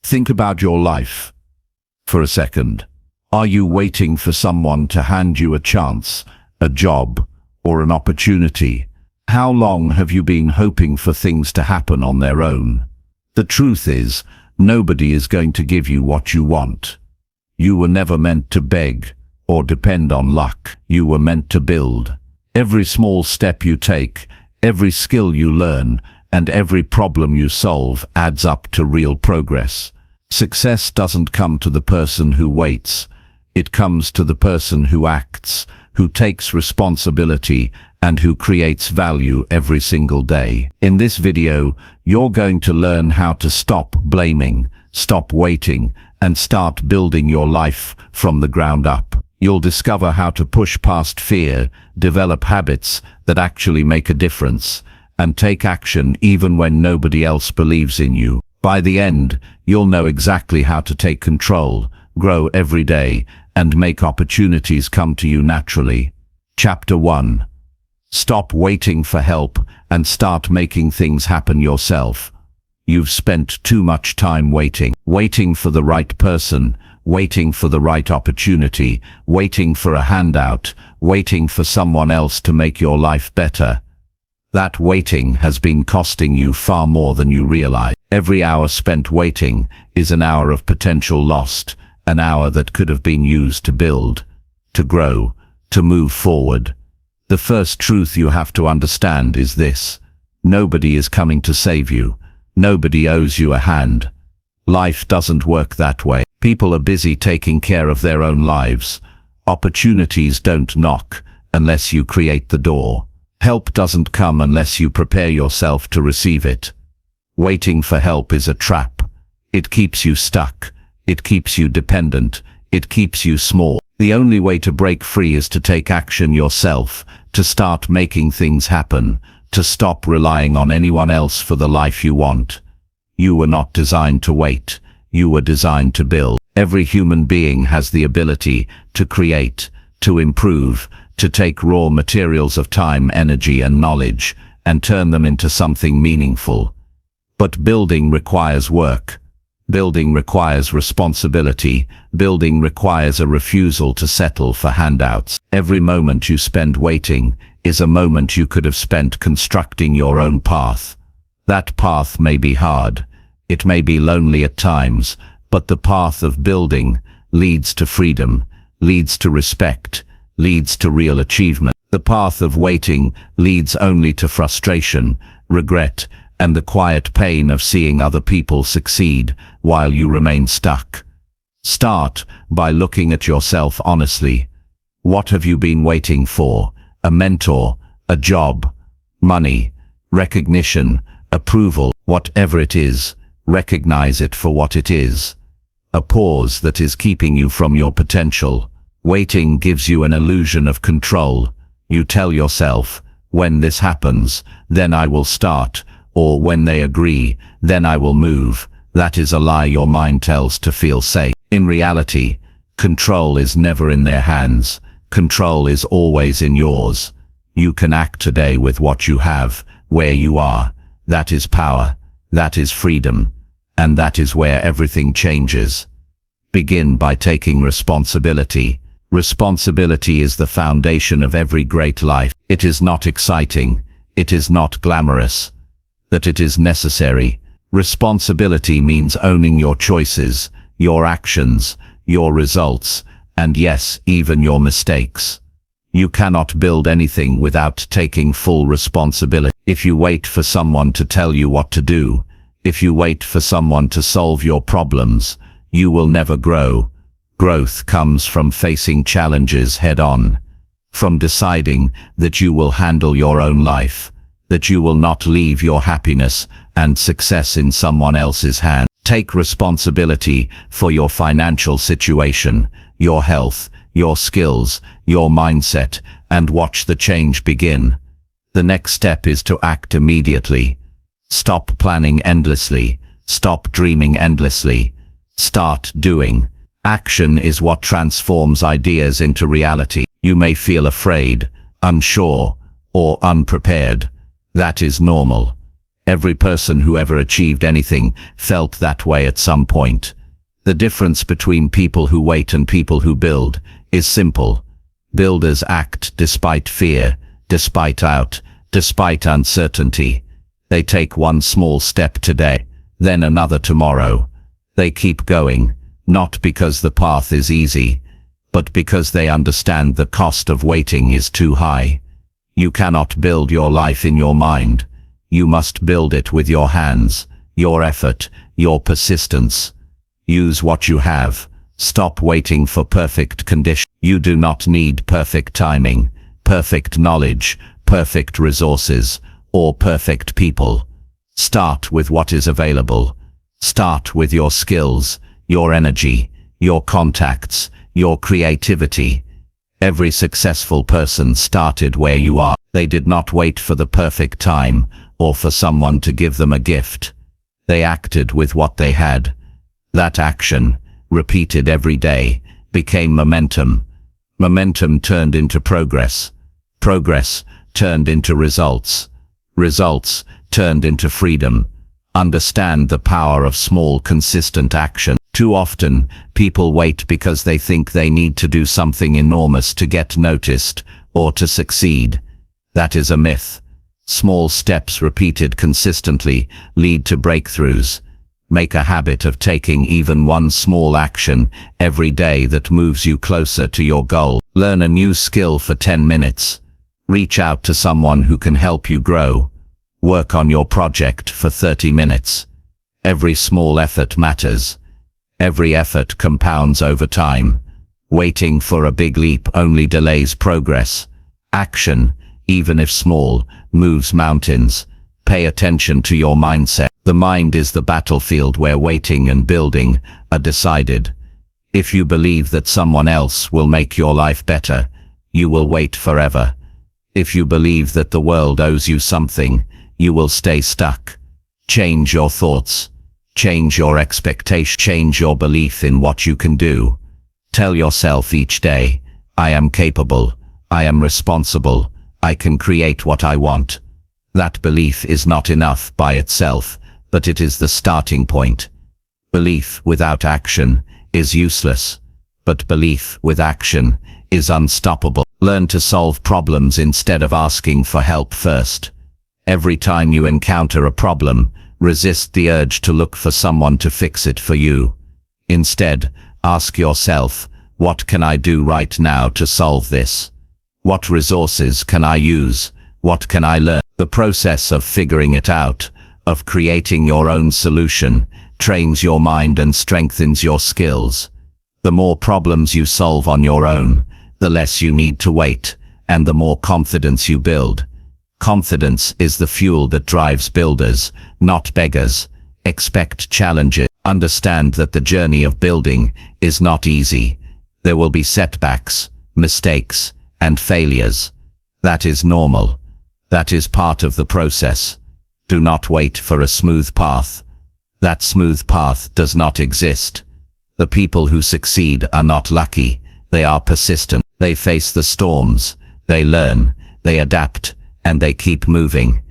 Think about your life for a second. Are you waiting for someone to hand you a chance, a job, or an opportunity? How long have you been hoping for things to happen on their own? The truth is, nobody is going to give you what you want. You were never meant to beg or depend on luck. You were meant to build. Every small step you take, every skill you learn, and every problem you solve adds up to real progress. Success doesn't come to the person who waits. It comes to the person who acts, who takes responsibility, and who creates value every single day. In this video, you're going to learn how to stop blaming, stop waiting, and start building your life from the ground up. You'll discover how to push past fear, develop habits that actually make a difference, and take action even when nobody else believes in you. By the end, you'll know exactly how to take control, grow every day, and make opportunities come to you naturally. Chapter 1. Stop waiting for help and start making things happen yourself. You've spent too much time waiting for the right person, waiting for the right opportunity, waiting for a handout, waiting for someone else to make your life better. That waiting has been costing you far more than you realize. Every hour spent waiting is an hour of potential lost, an hour that could have been used to build, to grow, to move forward. The first truth you have to understand is this: nobody is coming to save you. Nobody owes you a hand. Life doesn't work that way. People are busy taking care of their own lives. Opportunities don't knock unless you create the door. Help doesn't come unless you prepare yourself to receive it. Waiting for help is a trap. It keeps you stuck. It keeps you dependent. It keeps you small. The only way to break free is to take action yourself, to start making things happen, to stop relying on anyone else for the life you want. You were not designed to wait. You were designed to build. Every human being has the ability to create, to improve, to take raw materials of time, energy, and knowledge and turn them into something meaningful. But building requires work. Building requires responsibility. Building requires a refusal to settle for handouts. Every moment you spend waiting is a moment you could have spent constructing your own path. That path may be hard. It may be lonely at times, but the path of building leads to freedom, leads to respect, leads to real achievement. The path of waiting leads only to frustration, regret, and the quiet pain of seeing other people succeed while you remain stuck. Start by looking at yourself honestly. What have you been waiting for? A mentor, a job, money, recognition, approval, whatever it is, recognize it for what it is. A pause that is keeping you from your potential. Waiting gives you an illusion of control. You tell yourself, when this happens, then I will start, or when they agree, then I will move. That is a lie your mind tells to feel safe. In reality, control is never in their hands. Control is always in yours. You can act today with what you have, where you are. That is power. That is freedom. And that is where everything changes. Begin by taking responsibility. Responsibility is the foundation of every great life. It is not exciting. It is not glamorous. That it is necessary. Responsibility means owning your choices, your actions, your results, and yes, even your mistakes. You cannot build anything without taking full responsibility. If you wait for someone to tell you what to do, if you wait for someone to solve your problems, you will never grow. Growth comes from facing challenges head-on, from deciding that you will handle your own life, that you will not leave your happiness and success in someone else's hands. Take responsibility for your financial situation, your health, your skills, your mindset, and watch the change begin. The next step is to act immediately. Stop planning endlessly. Stop dreaming endlessly. Start doing. Action is what transforms ideas into reality. You may feel afraid, unsure, or unprepared. That is normal. Every person who ever achieved anything felt that way at some point. The difference between people who wait and people who build is simple. Builders act despite fear, despite doubt, despite uncertainty. They take one small step today, then another tomorrow. They keep going, not because the path is easy, but because they understand the cost of waiting is too high. You cannot build your life in your mind. You must build it with your hands, your effort, your persistence. Use what you have. Stop waiting for perfect conditions. You do not need perfect timing, perfect knowledge, perfect resources, or perfect people. Start with what is available. Start with your skills, your energy, your contacts, your creativity. Every successful person started where you are. They did not wait for the perfect time or for someone to give them a gift. They acted with what they had. That action, repeated every day, became momentum. Momentum turned into progress. Progress turned into results. Results turned into freedom. Understand the power of small, consistent action. Too often, people wait because they think they need to do something enormous to get noticed or to succeed. That is a myth. Small steps repeated consistently lead to breakthroughs. Make a habit of taking even one small action every day that moves you closer to your goal. Learn a new skill for 10 minutes. Reach out to someone who can help you grow. Work on your project for 30 minutes. Every small effort matters. Every effort compounds over time. Waiting for a big leap only delays progress. Action, even if small, moves mountains. Pay attention to your mindset. The mind is the battlefield where waiting and building are decided. If you believe that someone else will make your life better, you will wait forever. If you believe that the world owes you something, you will stay stuck. Change your thoughts. Change your expectation. Change your belief in what you can do. Tell yourself each day, I am capable, I am responsible, I can create what I want. That belief is not enough by itself, but it is the starting point. Belief without action is useless, but belief with action is unstoppable. Learn to solve problems instead of asking for help first. Every time you encounter a problem, resist the urge to look for someone to fix it for you. Instead, ask yourself, what can I do right now to solve this? What resources can I use? What can I learn? The process of figuring it out, of creating your own solution, trains your mind and strengthens your skills. The more problems you solve on your own, the less you need to wait, and the more confidence you build. Confidence is the fuel that drives builders, not beggars. Expect challenges. Understand that the journey of building is not easy. There will be setbacks, mistakes, and failures. That is normal. That is part of the process. Do not wait for a smooth path. That smooth path does not exist. The people who succeed are not lucky. They are persistent. They face the storms. They learn. They adapt. And they keep moving.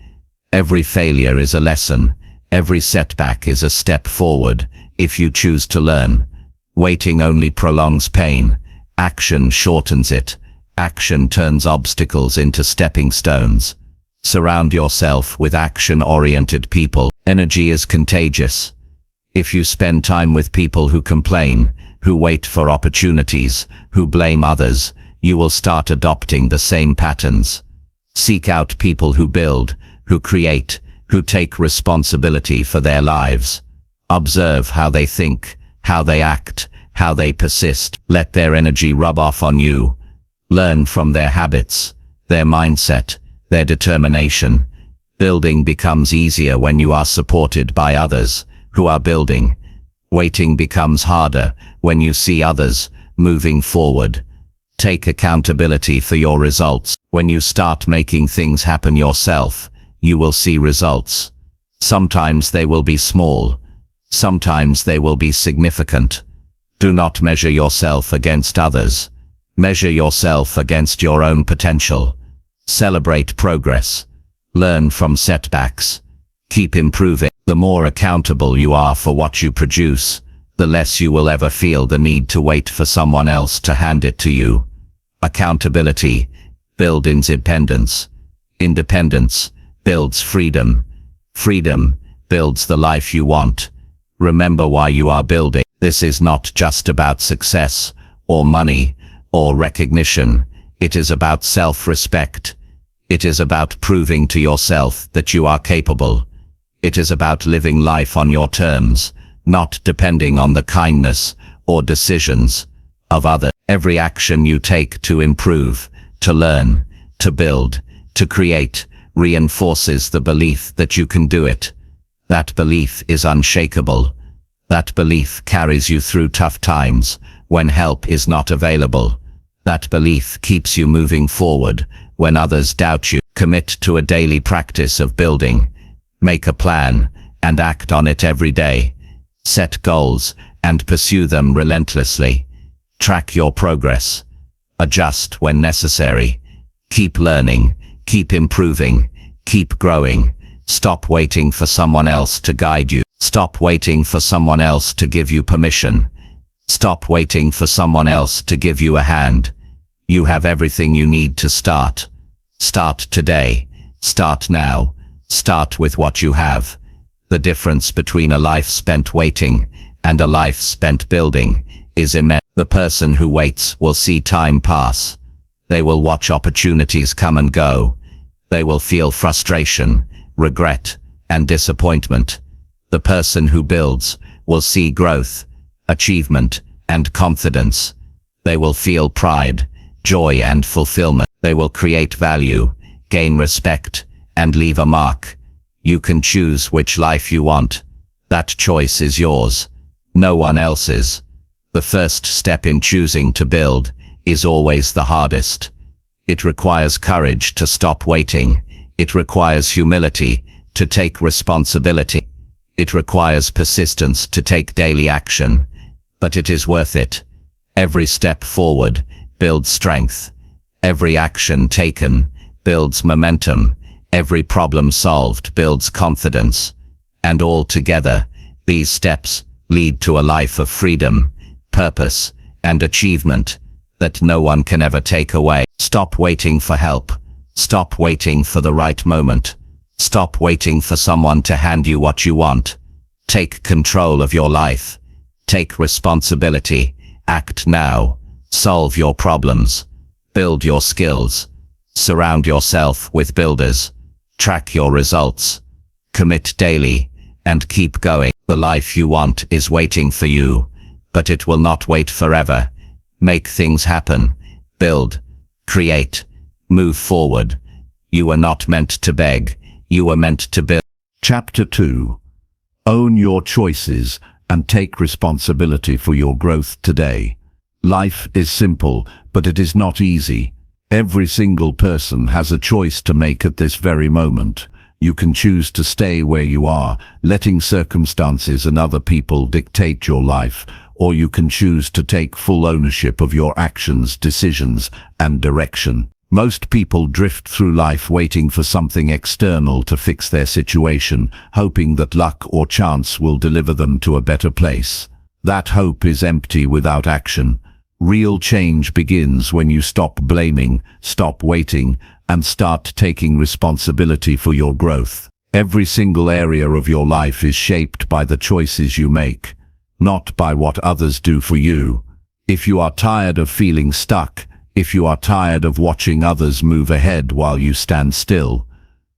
Every failure is a lesson. Every setback is a step forward, if you choose to learn. Waiting only prolongs pain. Action shortens it. Action turns obstacles into stepping stones. Surround yourself with action-oriented people. Energy is contagious. If you spend time with people who complain, who wait for opportunities, who blame others, you will start adopting the same patterns. Seek out people who build, who create, who take responsibility for their lives. Observe how they think, how they act, how they persist. Let their energy rub off on you. Learn from their habits, their mindset, their determination. Building becomes easier when you are supported by others who are building. Waiting becomes harder when you see others moving forward. Take accountability for your results. When you start making things happen yourself, you will see results. Sometimes they will be small. Sometimes they will be significant. Do not measure yourself against others. Measure yourself against your own potential. Celebrate progress. Learn from setbacks. Keep improving. The more accountable you are for what you produce, the less you will ever feel the need to wait for someone else to hand it to you. Accountability builds independence. Independence builds freedom. Freedom builds the life you want. Remember why you are building. This is not just about success, or money, or recognition. It is about self-respect. It is about proving to yourself that you are capable. It is about living life on your terms, not depending on the kindness or decisions of others. Every action you take to improve, to learn, to build, to create, reinforces the belief that you can do it. That belief is unshakable. That belief carries you through tough times when help is not available. That belief keeps you moving forward when others doubt you. Commit to a daily practice of building. Make a plan and act on it every day. Set goals and pursue them relentlessly. Track your progress. Adjust when necessary. Keep learning. Keep improving. Keep growing. Stop waiting for someone else to guide you. Stop waiting for someone else to give you permission. Stop waiting for someone else to give you a hand. You have everything you need to start. Start today. Start now. Start with what you have. The difference between a life spent waiting and a life spent building is immense. The person who waits will see time pass. They will watch opportunities come and go. They will feel frustration, regret, and disappointment. The person who builds will see growth, achievement, and confidence. They will feel pride, joy, and fulfillment. They will create value, gain respect, and leave a mark. You can choose which life you want. That choice is yours, no one else's. The first step in choosing to build is always the hardest. It requires courage to stop waiting. It requires humility to take responsibility. It requires persistence to take daily action. But it is worth it. Every step forward builds strength. Every action taken builds momentum. Every problem solved builds confidence. And all together, these steps lead to a life of freedom, purpose, and achievement that no one can ever take away. Stop waiting for help. Stop waiting for the right moment. Stop waiting for someone to hand you what you want. Take control of your life. Take responsibility. Act now. Solve your problems. Build your skills. Surround yourself with builders. Track your results. Commit daily and keep going. The life you want is waiting for you, but it will not wait forever. Make things happen. Build. Create. Move forward. You are not meant to beg. You are meant to build. Chapter 2. Own your choices and take responsibility for your growth today. Life is simple, but it is not easy. Every single person has a choice to make at this very moment. You can choose to stay where you are, letting circumstances and other people dictate your life, or you can choose to take full ownership of your actions, decisions, and direction. Most people drift through life waiting for something external to fix their situation, hoping that luck or chance will deliver them to a better place. That hope is empty without action. Real change begins when you stop blaming, stop waiting, and start taking responsibility for your growth. Every single area of your life is shaped by the choices you make, not by what others do for you. If you are tired of feeling stuck, if you are tired of watching others move ahead while you stand still,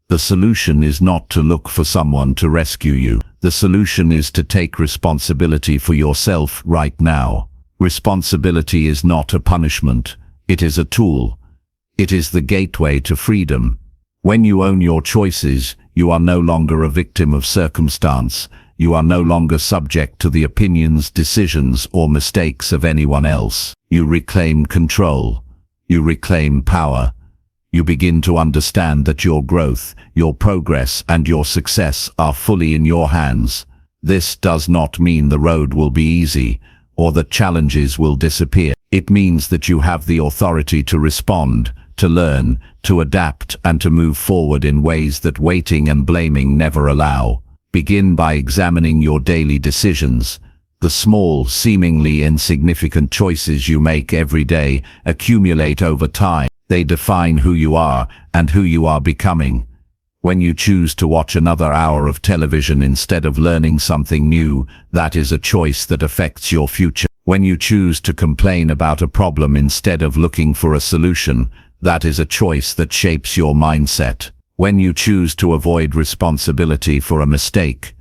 the solution is not to look for someone to rescue you. The solution is to take responsibility for yourself right now. Responsibility is not a punishment, it is a tool. It is the gateway to freedom. When you own your choices, you are no longer a victim of circumstance. You are no longer subject to the opinions, decisions, or mistakes of anyone else. You reclaim control. You reclaim power. You begin to understand that your growth, your progress, and your success are fully in your hands. This does not mean the road will be easy, or that challenges will disappear. It means that you have the authority to respond, to learn, to adapt, and to move forward in ways that waiting and blaming never allow. Begin by examining your daily decisions. The small, seemingly insignificant choices you make every day accumulate over time. They define who you are and who you are becoming. When you choose to watch another hour of television instead of learning something new, that is a choice that affects your future. When you choose to complain about a problem instead of looking for a solution, that is a choice that shapes your mindset. When you choose to avoid responsibility for a mistake,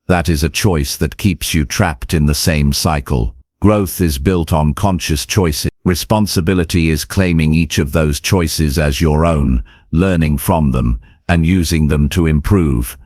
that is a choice that keeps you trapped in the same cycle. Growth is built on conscious choices. Responsibility is claiming each of those choices as your own, learning from them, and using them to improve.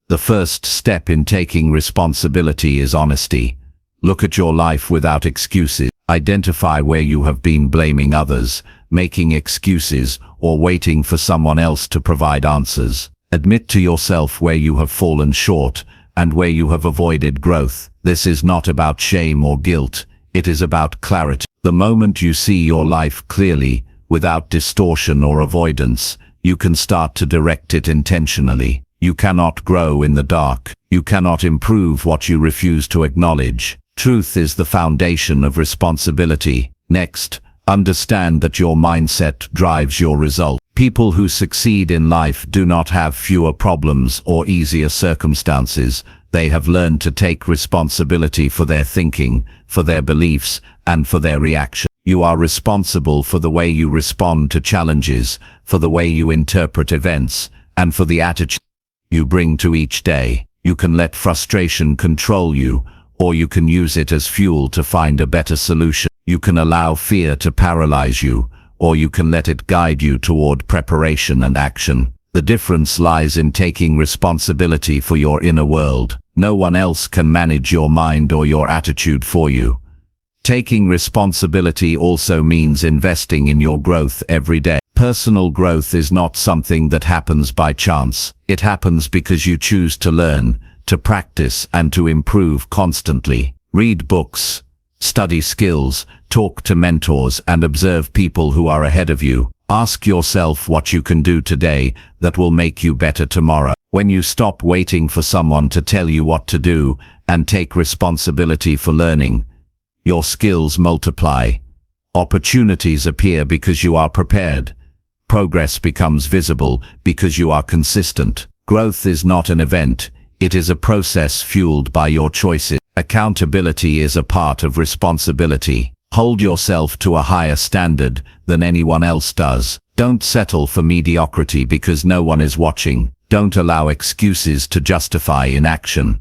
The first step in taking responsibility is honesty. Look at your life without excuses. Identify where you have been blaming others, making excuses, or waiting for someone else to provide answers. Admit to yourself where you have fallen short and where you have avoided growth. This is not about shame or guilt. It is about clarity. The moment you see your life clearly, without distortion or avoidance, you can start to direct it intentionally. You cannot grow in the dark. You cannot improve what you refuse to acknowledge. Truth is the foundation of responsibility. Next, understand that your mindset drives your result. People who succeed in life do not have fewer problems or easier circumstances. They have learned to take responsibility for their thinking, for their beliefs, and for their reaction. You are responsible for the way you respond to challenges, for the way you interpret events, and for the attitude you bring to each day. You can let frustration control you, or you can use it as fuel to find a better solution. You can allow fear to paralyze you, or you can let it guide you toward preparation and action. The difference lies in taking responsibility for your inner world. No one else can manage your mind or your attitude for you. Taking responsibility also means investing in your growth every day. Personal growth is not something that happens by chance. It happens because you choose to learn, to practice, and to improve constantly. Read books, study skills, talk to mentors, and observe people who are ahead of you. Ask yourself what you can do today that will make you better tomorrow. When you stop waiting for someone to tell you what to do and take responsibility for learning, your skills multiply. Opportunities appear because you are prepared. Progress becomes visible because you are consistent. Growth is not an event. It is a process fueled by your choices. Accountability is a part of responsibility. Hold yourself to a higher standard than anyone else does. Don't settle for mediocrity because no one is watching. Don't allow excuses to justify inaction.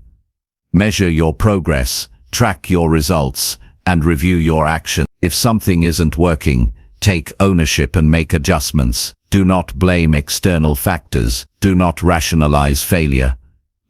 Measure your progress, track your results, and review your action. If something isn't working, take ownership and make adjustments. Do not blame external factors. Do not rationalize failure.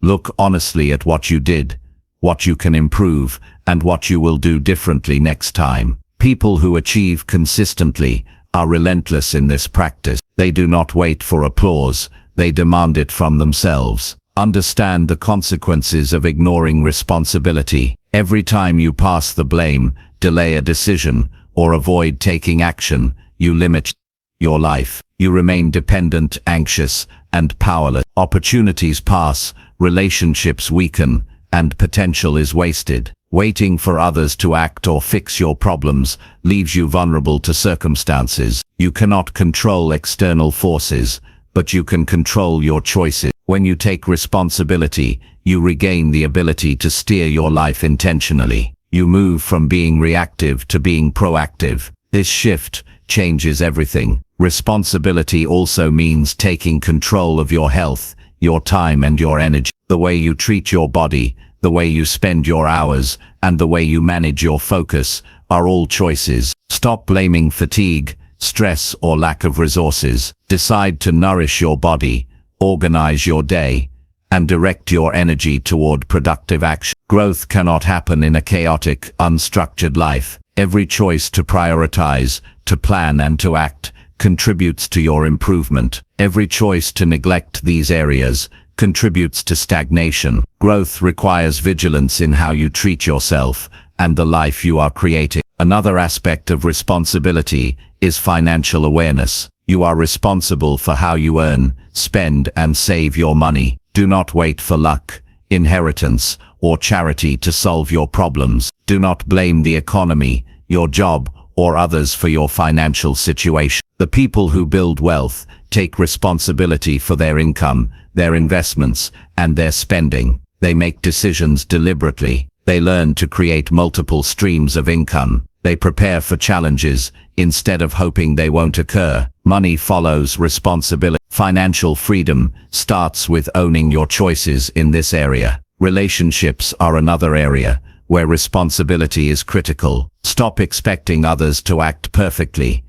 Look honestly at what you did, what you can improve, and what you will do differently next time. People who achieve consistently are relentless in this practice. They do not wait for applause. They demand it from themselves. Understand the consequences of ignoring responsibility. Every time you pass the blame, delay a decision, or avoid taking action, you limit your life. You remain dependent, anxious, and powerless. Opportunities pass, relationships weaken, and potential is wasted. Waiting for others to act or fix your problems leaves you vulnerable to circumstances. You cannot control external forces, but you can control your choices. When you take responsibility, you regain the ability to steer your life intentionally. You move from being reactive to being proactive. This shift changes everything. Responsibility also means taking control of your health, your time, and your energy. The way you treat your body, the way you spend your hours, and the way you manage your focus are all choices. Stop blaming fatigue, stress, or lack of resources. Decide to nourish your body, organize your day, and direct your energy toward productive action. Growth cannot happen in a chaotic, unstructured life. Every choice to prioritize, to plan, and to act contributes to your improvement. Every choice to neglect these areas contributes to stagnation. Growth requires vigilance in how you treat yourself and the life you are creating. Another aspect of responsibility is financial awareness. You are responsible for how you earn, spend, and save your money. Do not wait for luck, inheritance, or charity to solve your problems. Do not blame the economy, your job, or others for your financial situation. The people who build wealth take responsibility for their income, their investments, and their spending. They make decisions deliberately. They learn to create multiple streams of income. They prepare for challenges instead of hoping they won't occur. Money follows responsibility. Financial freedom starts with owning your choices in this area. Relationships are another area where responsibility is critical. Stop expecting others to act perfectly,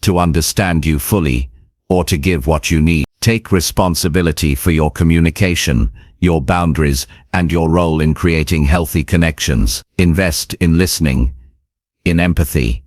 to understand you fully, or to give what you need. Take responsibility for your communication, your boundaries, and your role in creating healthy connections. Invest in listening, in empathy,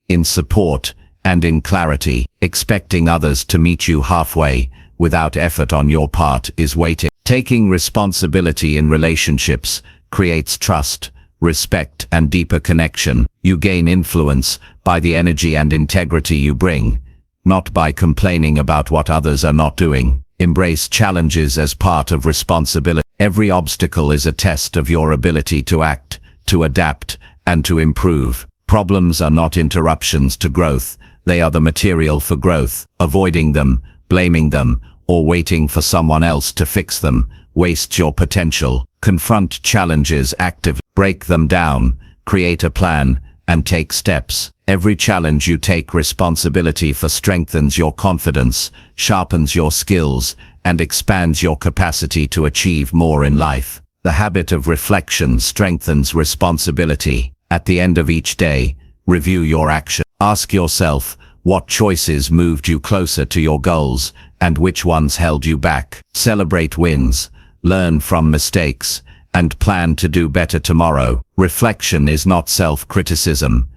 in support, and in clarity. Expecting others to meet you halfway without effort on your part is waiting. Taking responsibility in relationships creates trust, respect, and deeper connection. You gain influence by the energy and integrity you bring, not by complaining about what others are not doing. Embrace challenges as part of responsibility. Every obstacle is a test of your ability to act, to adapt, and to improve. Problems are not interruptions to growth. They are the material for growth. Avoiding them, blaming them, or waiting for someone else to fix them wastes your potential. Confront challenges actively. Break them down, create a plan, and take steps. Every challenge you take responsibility for strengthens your confidence, sharpens your skills, and expands your capacity to achieve more in life. The habit of reflection strengthens responsibility. At the end of each day, review your action. Ask yourself, what choices moved you closer to your goals, and which ones held you back? Celebrate wins, learn from mistakes, and plan to do better tomorrow. Reflection is not self-criticism.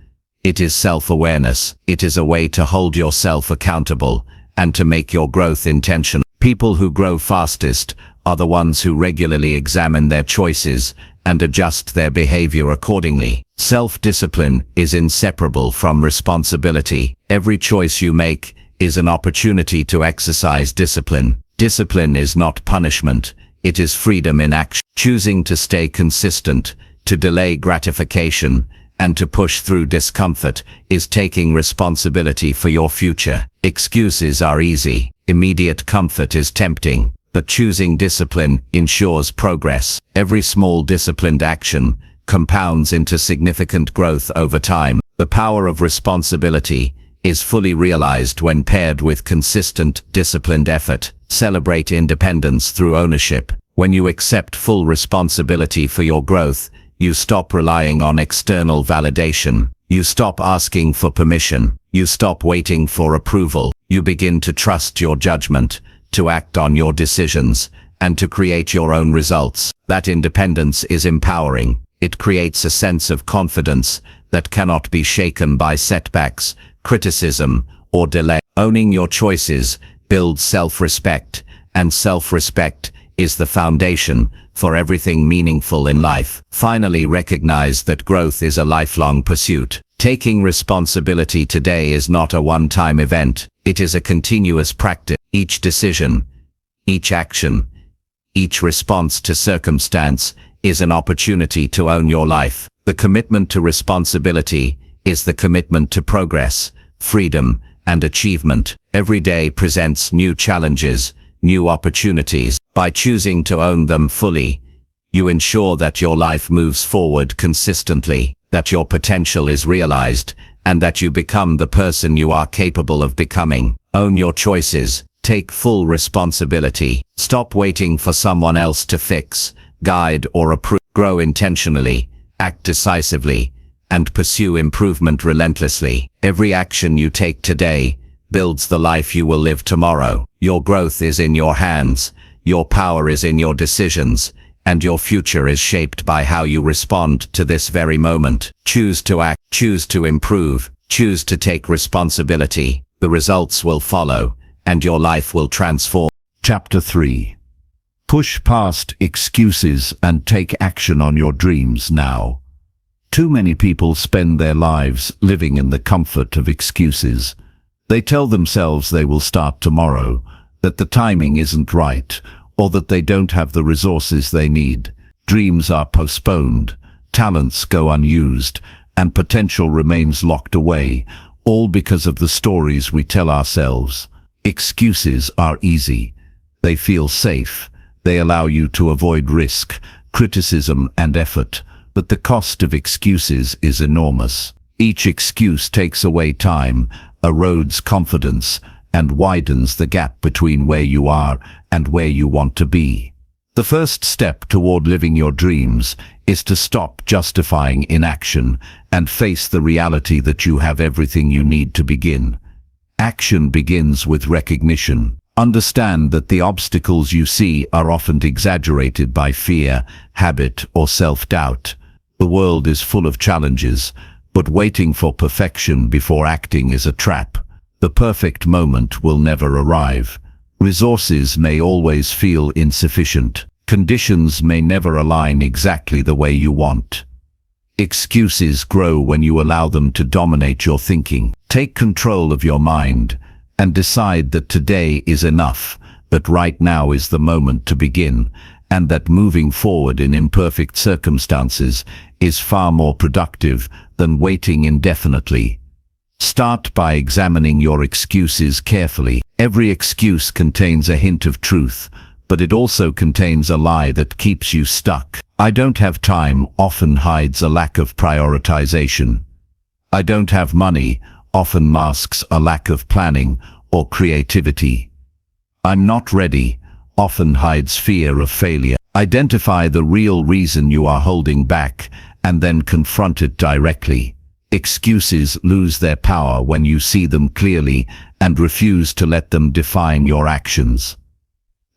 It is self-awareness. It is a way to hold yourself accountable and to make your growth intentional. People who grow fastest are the ones who regularly examine their choices and adjust their behavior accordingly. Self-discipline is inseparable from responsibility. Every choice you make is an opportunity to exercise discipline. Discipline is not punishment. It is freedom in action. Choosing to stay consistent, to delay gratification, and to push through discomfort is taking responsibility for your future. Excuses are easy. Immediate comfort is tempting. But choosing discipline ensures progress. Every small disciplined action compounds into significant growth over time. The power of responsibility is fully realized when paired with consistent, disciplined effort. Celebrate independence through ownership. When you accept full responsibility for your growth, you stop relying on external validation. You stop asking for permission. You stop waiting for approval. You begin to trust your judgment, to act on your decisions, and to create your own results. That independence is empowering. It creates a sense of confidence that cannot be shaken by setbacks, criticism, or delay. Owning your choices builds self-respect, and self-respect is the foundation for everything meaningful in life. Finally, recognize that growth is a lifelong pursuit. Taking responsibility today is not a one-time event. It is a continuous practice. Each decision, each action, each response to circumstance is an opportunity to own your life. The commitment to responsibility is the commitment to progress, freedom, and achievement. Every day presents new challenges, new opportunities. By choosing to own them fully, you ensure that your life moves forward consistently, that your potential is realized, and that you become the person you are capable of becoming. Own your choices. Take full responsibility. Stop waiting for someone else to fix, guide, or approve. Grow intentionally, act decisively, and pursue improvement relentlessly. Every action you take today builds the life you will live tomorrow. Your growth is in your hands, your power is in your decisions, and your future is shaped by how you respond to this very moment. Choose to act, choose to improve, choose to take responsibility. The results will follow, and your life will transform. Chapter 3. Push past excuses and take action on your dreams now. Too many people spend their lives living in the comfort of excuses. They tell themselves they will start tomorrow, that the timing isn't right, or that they don't have the resources they need. Dreams are postponed, talents go unused, and potential remains locked away, all because of the stories we tell ourselves. Excuses are easy. They feel safe. They allow you to avoid risk, criticism, and effort. But the cost of excuses is enormous. Each excuse takes away time, erodes confidence, and widens the gap between where you are and where you want to be. The first step toward living your dreams is to stop justifying inaction and face the reality that you have everything you need to begin. Action begins with recognition. Understand that the obstacles you see are often exaggerated by fear, habit, or self-doubt. The world is full of challenges, but waiting for perfection before acting is a trap. The perfect moment will never arrive. Resources may always feel insufficient. Conditions may never align exactly the way you want. Excuses grow when you allow them to dominate your thinking. Take control of your mind and decide that today is enough, that right now is the moment to begin, and that moving forward in imperfect circumstances is far more productive than waiting indefinitely. Start by examining your excuses carefully. Every excuse contains a hint of truth, but it also contains a lie that keeps you stuck. I don't have time often hides a lack of prioritization. I don't have money often masks a lack of planning or creativity. I'm not ready often hides fear of failure. Identify the real reason you are holding back and then confront it directly. Excuses lose their power when you see them clearly and refuse to let them define your actions.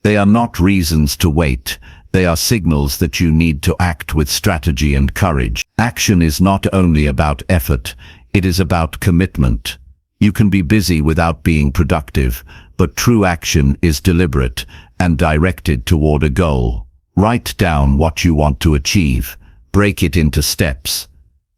They are not reasons to wait. They are signals that you need to act with strategy and courage. Action is not only about effort, it is about commitment. You can be busy without being productive, but true action is deliberate and directed toward a goal. Write down what you want to achieve. Break it into steps.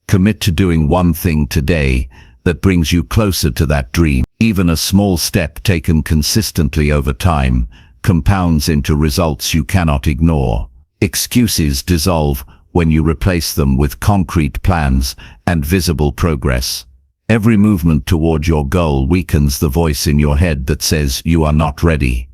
Commit to doing one thing today that brings you closer to that dream. Even a small step taken consistently over time compounds into results you cannot ignore. Excuses dissolve when you replace them with concrete plans and visible progress. Every movement toward your goal weakens the voice in your head that says you are not ready.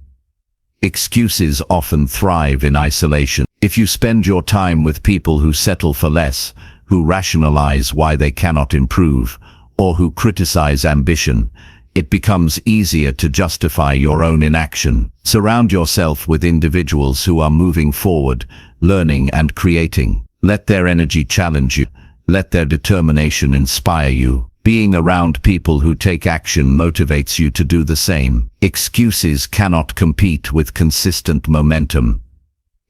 Excuses often thrive in isolation. If you spend your time with people who settle for less, who rationalize why they cannot improve, or who criticize ambition, it becomes easier to justify your own inaction. Surround yourself with individuals who are moving forward, learning and creating. Let their energy challenge you. Let their determination inspire you. Being around people who take action motivates you to do the same. Excuses cannot compete with consistent momentum.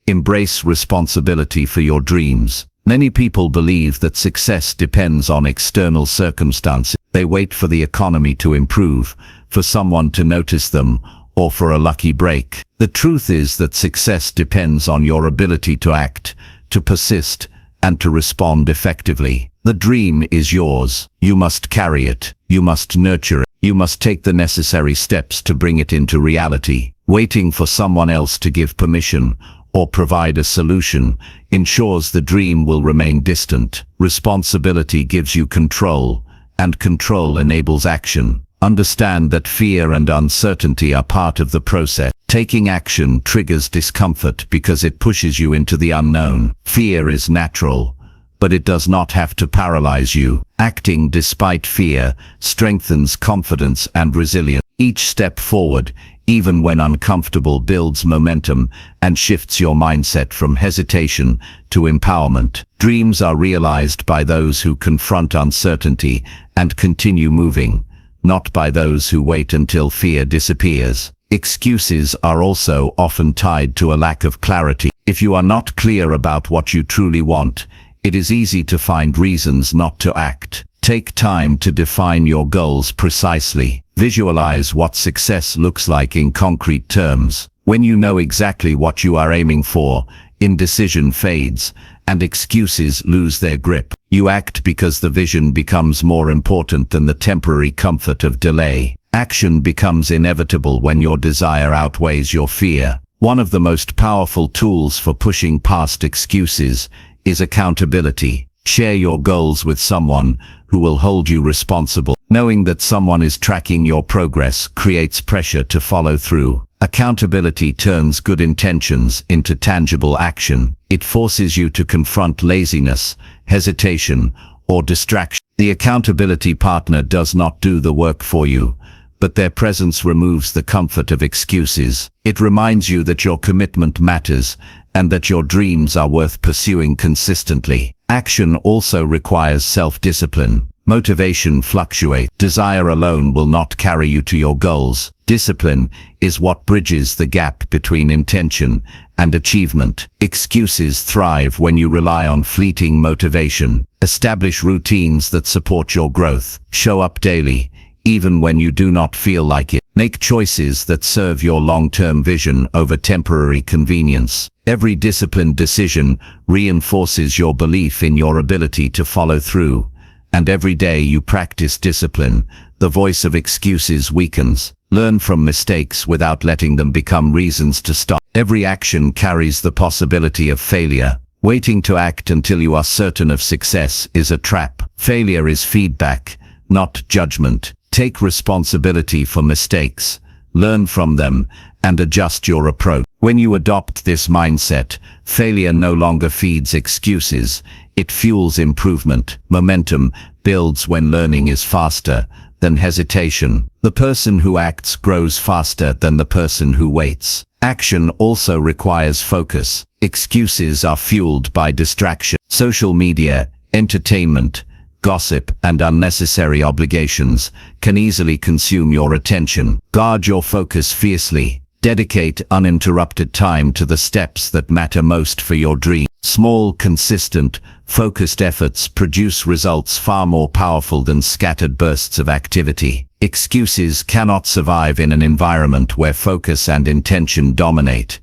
Embrace responsibility for your dreams. Many people believe that success depends on external circumstances. They wait for the economy to improve, for someone to notice them, or for a lucky break. The truth is that success depends on your ability to act, to persist, and to respond effectively. The dream is yours. You must carry it. You must nurture it. You must take the necessary steps to bring it into reality. Waiting for someone else to give permission or provide a solution ensures the dream will remain distant. Responsibility gives you control, and control enables action. Understand that fear and uncertainty are part of the process. Taking action triggers discomfort because it pushes you into the unknown. Fear is natural, but it does not have to paralyze you. Acting despite fear strengthens confidence and resilience. Each step forward, even when uncomfortable, builds momentum and shifts your mindset from hesitation to empowerment. Dreams are realized by those who confront uncertainty and continue moving, not by those who wait until fear disappears. Excuses are also often tied to a lack of clarity. If you are not clear about what you truly want, it is easy to find reasons not to act. Take time to define your goals precisely. Visualize what success looks like in concrete terms. When you know exactly what you are aiming for, indecision fades, and excuses lose their grip. You act because the vision becomes more important than the temporary comfort of delay. Action becomes inevitable when your desire outweighs your fear. One of the most powerful tools for pushing past excuses is accountability. Share your goals with someone who will hold you responsible. Knowing that someone is tracking your progress creates pressure to follow through. Accountability turns good intentions into tangible action. It forces you to confront laziness, hesitation, or distraction. The accountability partner does not do the work for you, but their presence removes the comfort of excuses. It reminds you that your commitment matters and that your dreams are worth pursuing consistently. Action also requires self-discipline. Motivation fluctuates. Desire alone will not carry you to your goals. Discipline is what bridges the gap between intention and achievement. Excuses thrive when you rely on fleeting motivation. Establish routines that support your growth. Show up daily, even when you do not feel like it. Make choices that serve your long-term vision over temporary convenience. Every disciplined decision reinforces your belief in your ability to follow through. And every day you practice discipline, the voice of excuses weakens. Learn from mistakes without letting them become reasons to stop. Every action carries the possibility of failure. Waiting to act until you are certain of success is a trap. Failure is feedback, not judgment. Take responsibility for mistakes, learn from them, and adjust your approach. When you adopt this mindset, failure no longer feeds excuses. It fuels improvement. Momentum builds when learning is faster than hesitation. The person who acts grows faster than the person who waits. Action also requires focus. Excuses are fueled by distraction. Social media, entertainment, gossip, and unnecessary obligations can easily consume your attention. Guard your focus fiercely. Dedicate uninterrupted time to the steps that matter most for your dream. Small, consistent, focused efforts produce results far more powerful than scattered bursts of activity. Excuses cannot survive in an environment where focus and intention dominate.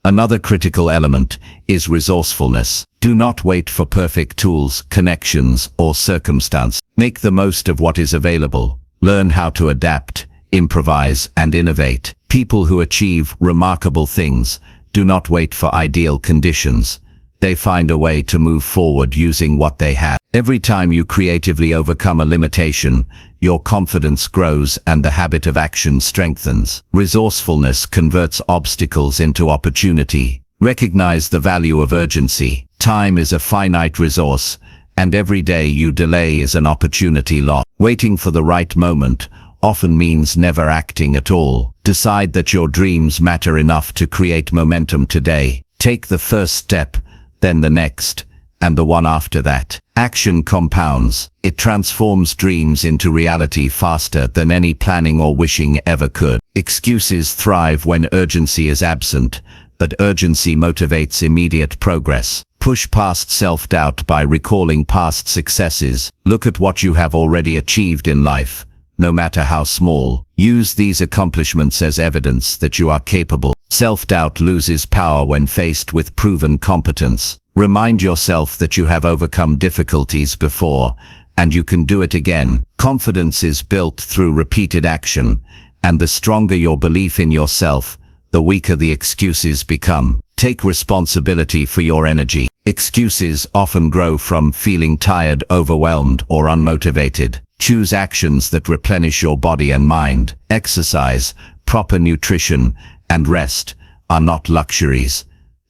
Another critical element is resourcefulness. Do not wait for perfect tools, connections, or circumstance. Make the most of what is available. Learn how to adapt, improvise, and innovate. People who achieve remarkable things do not wait for ideal conditions. They find a way to move forward using what they have. Every time you creatively overcome a limitation, your confidence grows and the habit of action strengthens. Resourcefulness converts obstacles into opportunity. Recognize the value of urgency. Time is a finite resource, and every day you delay is an opportunity lost. Waiting for the right moment often means never acting at all. Decide that your dreams matter enough to create momentum today. Take the first step, then the next, and the one after that. Action compounds. It transforms dreams into reality faster than any planning or wishing ever could. Excuses thrive when urgency is absent, but urgency motivates immediate progress. Push past self-doubt by recalling past successes. Look at what you have already achieved in life, no matter how small. Use these accomplishments as evidence that you are capable. Self-doubt loses power when faced with proven competence. Remind yourself that you have overcome difficulties before, and you can do it again. Confidence is built through repeated action, and the stronger your belief in yourself, the weaker the excuses become. Take responsibility for your energy. Excuses often grow from feeling tired, overwhelmed, or unmotivated. Choose actions that replenish your body and mind. Exercise, proper nutrition, and rest are not luxuries.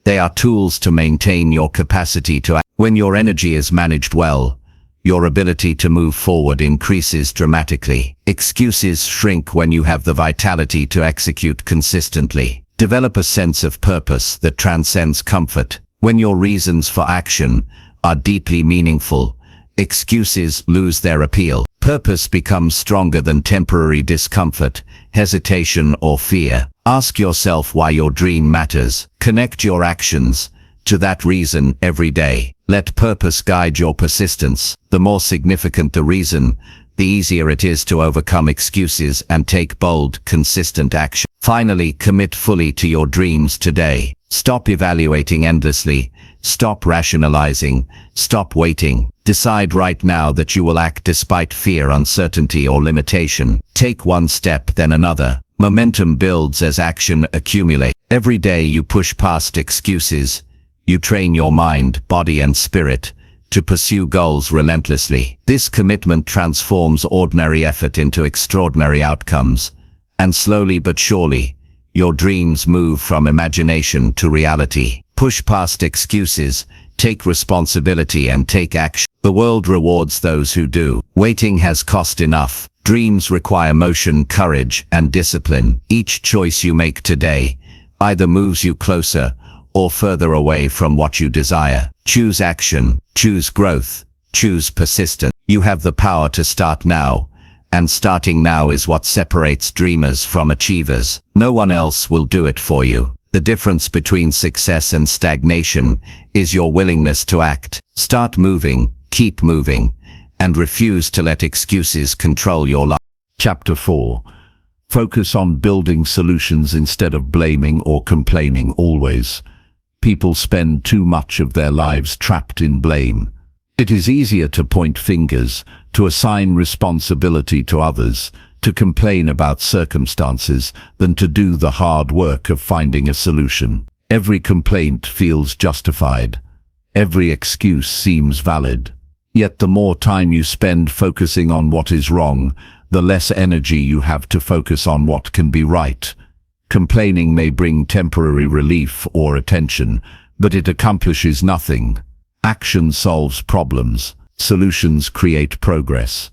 They are tools to maintain your capacity to act. When your energy is managed well, your ability to move forward increases dramatically. Excuses shrink when you have the vitality to execute consistently. Develop a sense of purpose that transcends comfort. When your reasons for action are deeply meaningful, excuses lose their appeal. Purpose becomes stronger than temporary discomfort, hesitation, or fear. Ask yourself why your dream matters. Connect your actions to that reason every day. Let purpose guide your persistence. The more significant the reason, the easier it is to overcome excuses and take bold, consistent action. Finally, commit fully to your dreams today. Stop evaluating endlessly. Stop rationalizing. Stop waiting. Decide right now that you will act despite fear, uncertainty, or limitation. Take one step, then another. Momentum builds as action accumulates. Every day you push past excuses. You train your mind, body, and spirit to pursue goals relentlessly. This commitment transforms ordinary effort into extraordinary outcomes. And slowly but surely, your dreams move from imagination to reality. Push past excuses, take responsibility, and take action. The world rewards those who do. Waiting has cost enough. Dreams require motion, courage, and discipline. Each choice you make today either moves you closer or further away from what you desire. Choose action, choose growth, choose persistence. You have the power to start now, and starting now is what separates dreamers from achievers. No one else will do it for you. The difference between success and stagnation is your willingness to act. Start moving, keep moving, and refuse to let excuses control your life. Chapter 4. Focus on building solutions instead of blaming or complaining always. People spend too much of their lives trapped in blame. It is easier to point fingers, to assign responsibility to others, to complain about circumstances, than to do the hard work of finding a solution. Every complaint feels justified. Every excuse seems valid. Yet the more time you spend focusing on what is wrong, the less energy you have to focus on what can be right. Complaining may bring temporary relief or attention, but it accomplishes nothing. Action solves problems. Solutions create progress.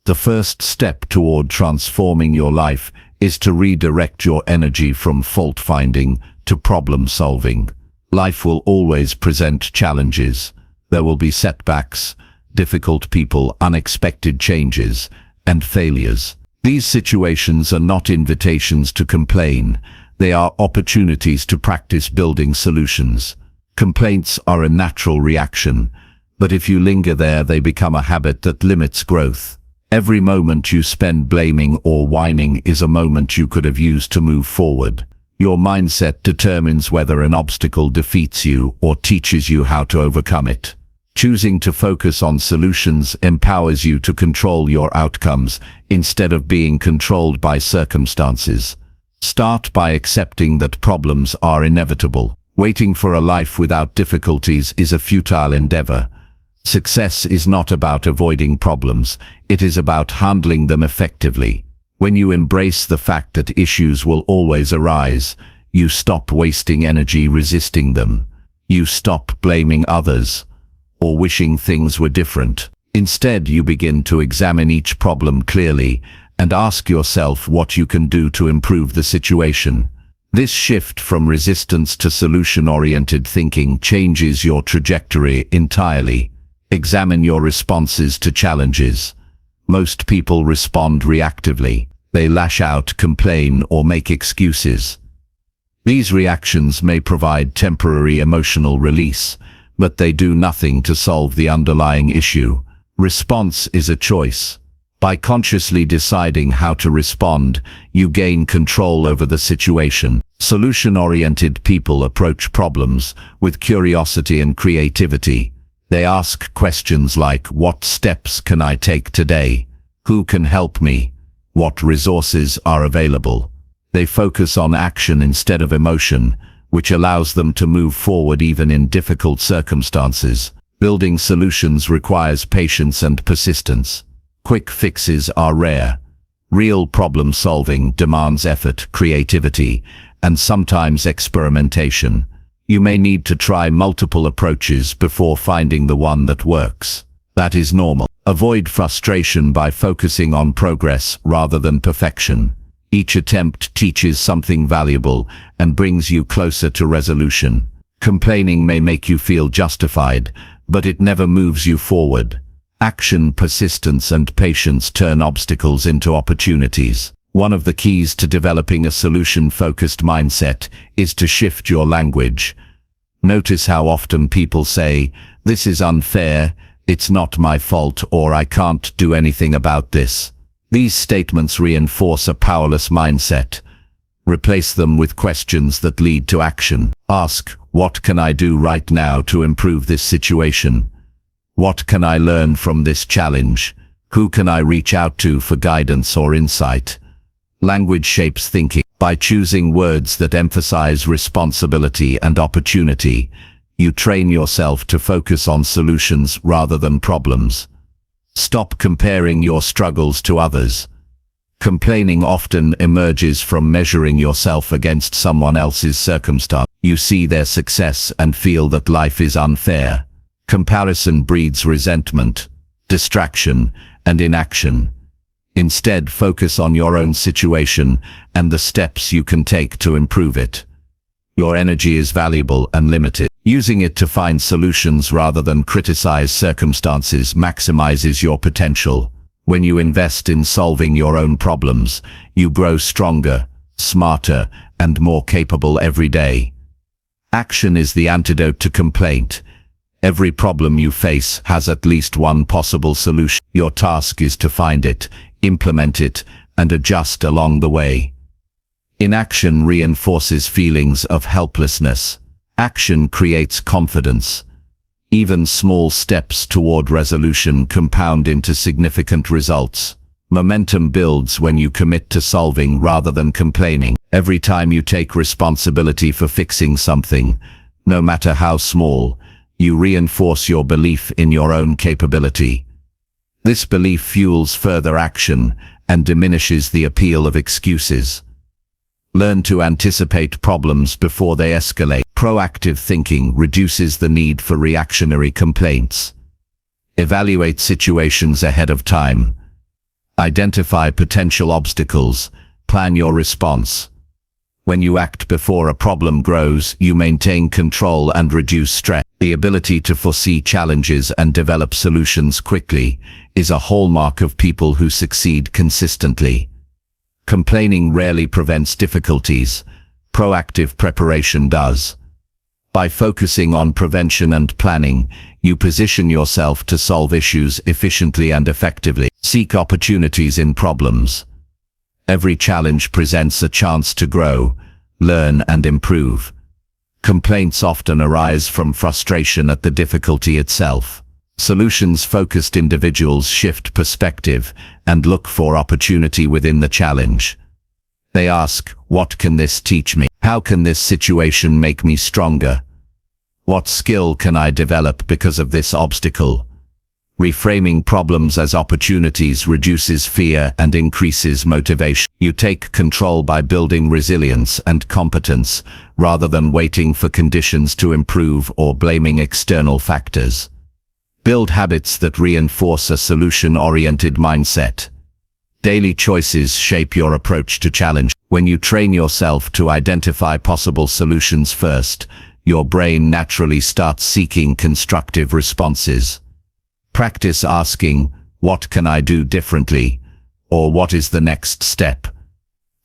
The first step toward transforming your life is to redirect your energy from fault-finding to problem-solving. Life will always present challenges. There will be setbacks, difficult people, unexpected changes, and failures. These situations are not invitations to complain. They are opportunities to practice building solutions. Complaints are a natural reaction, but if you linger there, they become a habit that limits growth. Every moment you spend blaming or whining is a moment you could have used to move forward. Your mindset determines whether an obstacle defeats you or teaches you how to overcome it. Choosing to focus on solutions empowers you to control your outcomes instead of being controlled by circumstances. Start by accepting that problems are inevitable. Waiting for a life without difficulties is a futile endeavor. Success is not about avoiding problems, it is about handling them effectively. When you embrace the fact that issues will always arise, you stop wasting energy resisting them. You stop blaming others or wishing things were different. Instead, you begin to examine each problem clearly and ask yourself what you can do to improve the situation. This shift from resistance to solution-oriented thinking changes your trajectory entirely. Examine your responses to challenges. Most people respond reactively. They lash out, complain, or make excuses. These reactions may provide temporary emotional release, but they do nothing to solve the underlying issue. Response is a choice. By consciously deciding how to respond, you gain control over the situation. Solution-oriented people approach problems with curiosity and creativity. They ask questions like, what steps can I take today? Who can help me? What resources are available? They focus on action instead of emotion, which allows them to move forward even in difficult circumstances. Building solutions requires patience and persistence. Quick fixes are rare. Real problem solving demands effort, creativity, and sometimes experimentation. You may need to try multiple approaches before finding the one that works. That is normal. Avoid frustration by focusing on progress rather than perfection. Each attempt teaches something valuable and brings you closer to resolution. Complaining may make you feel justified, but it never moves you forward. Action, persistence, and patience turn obstacles into opportunities. One of the keys to developing a solution-focused mindset is to shift your language. Notice how often people say, "This is unfair," "It's not my fault," or "I can't do anything about this." These statements reinforce a powerless mindset. Replace them with questions that lead to action. Ask, "What can I do right now to improve this situation? What can I learn from this challenge? Who can I reach out to for guidance or insight?" Language shapes thinking. By choosing words that emphasize responsibility and opportunity, you train yourself to focus on solutions rather than problems. Stop comparing your struggles to others. Complaining often emerges from measuring yourself against someone else's circumstance. You see their success and feel that life is unfair. Comparison breeds resentment, distraction, and inaction. Instead, focus on your own situation and the steps you can take to improve it. Your energy is valuable and limited. Using it to find solutions rather than criticize circumstances maximizes your potential. When you invest in solving your own problems, you grow stronger, smarter, and more capable every day. Action is the antidote to complaint. Every problem you face has at least one possible solution. Your task is to find it, implement it, and adjust along the way. Inaction reinforces feelings of helplessness. Action creates confidence. Even small steps toward resolution compound into significant results. Momentum builds when you commit to solving rather than complaining. Every time you take responsibility for fixing something, no matter how small, you reinforce your belief in your own capability. This belief fuels further action and diminishes the appeal of excuses. Learn to anticipate problems before they escalate. Proactive thinking reduces the need for reactionary complaints. Evaluate situations ahead of time. Identify potential obstacles. Plan your response. When you act before a problem grows, you maintain control and reduce stress. The ability to foresee challenges and develop solutions quickly is a hallmark of people who succeed consistently. Complaining rarely prevents difficulties. Proactive preparation does. By focusing on prevention and planning, you position yourself to solve issues efficiently and effectively. Seek opportunities in problems. Every challenge presents a chance to grow, learn, and improve. Complaints often arise from frustration at the difficulty itself. Solutions-focused individuals shift perspective and look for opportunity within the challenge. They ask, "What can this teach me? How can this situation make me stronger? What skill can I develop because of this obstacle?" Reframing problems as opportunities reduces fear and increases motivation. You take control by building resilience and competence, rather than waiting for conditions to improve or blaming external factors. Build habits that reinforce a solution-oriented mindset. Daily choices shape your approach to challenge. When you train yourself to identify possible solutions first, your brain naturally starts seeking constructive responses. Practice asking, "What can I do differently?" or "What is the next step?"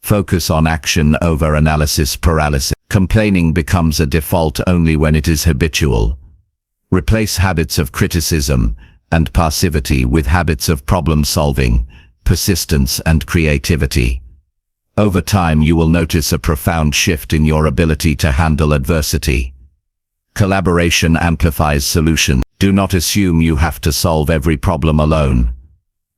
Focus on action over analysis paralysis. Complaining becomes a default only when it is habitual. Replace habits of criticism and passivity with habits of problem-solving, persistence, and creativity. Over time, you will notice a profound shift in your ability to handle adversity. Collaboration amplifies solutions. Do not assume you have to solve every problem alone.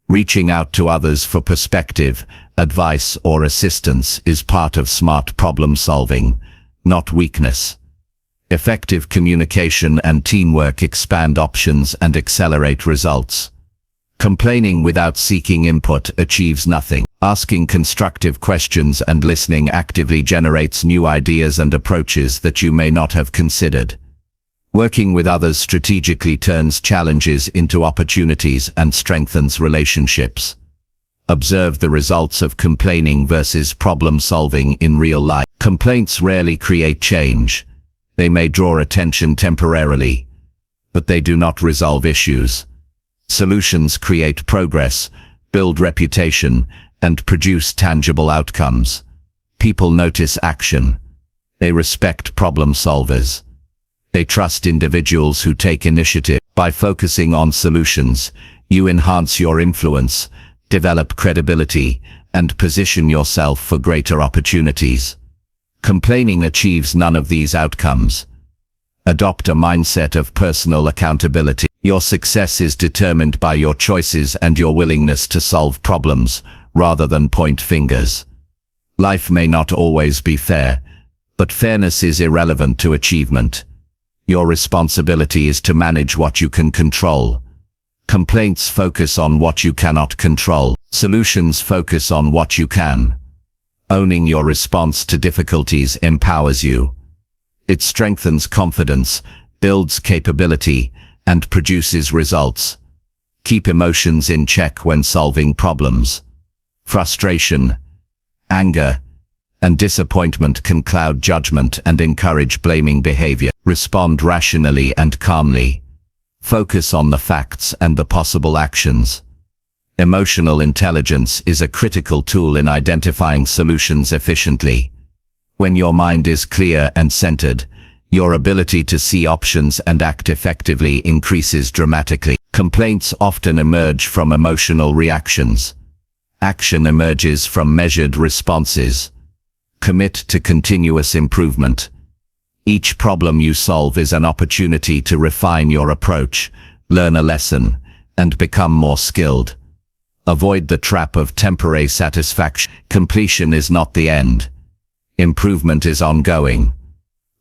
Reaching out to others for perspective, advice, or assistance is part of smart problem-solving, not weakness. Effective communication and teamwork expand options and accelerate results. Complaining without seeking input achieves nothing. Asking constructive questions and listening actively generates new ideas and approaches that you may not have considered. Working with others strategically turns challenges into opportunities and strengthens relationships. Observe the results of complaining versus problem-solving in real life. Complaints rarely create change. They may draw attention temporarily, but they do not resolve issues. Solutions create progress, build reputation, and produce tangible outcomes. People notice action. They respect problem solvers. They trust individuals who take initiative. By focusing on solutions, you enhance your influence, develop credibility, and position yourself for greater opportunities. Complaining achieves none of these outcomes. Adopt a mindset of personal accountability. Your success is determined by your choices and your willingness to solve problems, rather than point fingers. Life may not always be fair, but fairness is irrelevant to achievement. Your responsibility is to manage what you can control. Complaints focus on what you cannot control. Solutions focus on what you can. Owning your response to difficulties empowers you. It strengthens confidence, builds capability, and produces results. Keep emotions in check when solving problems. Frustration, anger, and disappointment can cloud judgment and encourage blaming behavior. Respond rationally and calmly. Focus on the facts and the possible actions. Emotional intelligence is a critical tool in identifying solutions efficiently. When your mind is clear and centered, your ability to see options and act effectively increases dramatically. Complaints often emerge from emotional reactions. Action emerges from measured responses. Commit to continuous improvement. Each problem you solve is an opportunity to refine your approach, learn a lesson, and become more skilled. Avoid the trap of temporary satisfaction. Completion is not the end. Improvement is ongoing.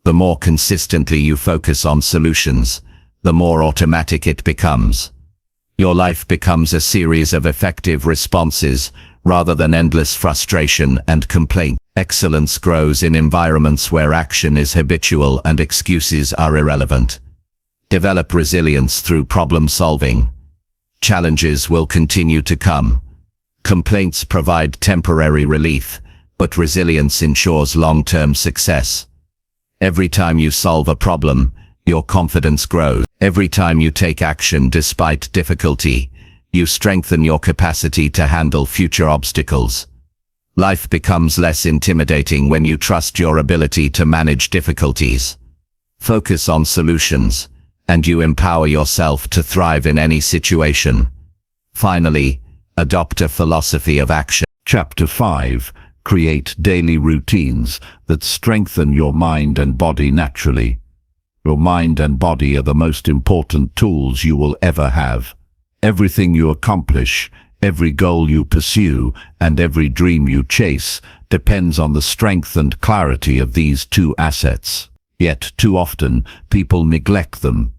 The more consistently you focus on solutions, the more automatic it becomes. Your life becomes a series of effective responses, rather than endless frustration and complaint. Excellence grows in environments where action is habitual and excuses are irrelevant. Develop resilience through problem solving. Challenges will continue to come. Complaints provide temporary relief, but resilience ensures long-term success. Every time you solve a problem, your confidence grows. Every time you take action despite difficulty, you strengthen your capacity to handle future obstacles. Life becomes less intimidating when you trust your ability to manage difficulties. Focus on solutions, and you empower yourself to thrive in any situation. Finally, adopt a philosophy of action. Chapter 5. Create daily routines that strengthen your mind and body naturally. Your mind and body are the most important tools you will ever have. Everything you accomplish, every goal you pursue, and every dream you chase depends on the strength and clarity of these two assets. Yet, too often, people neglect them.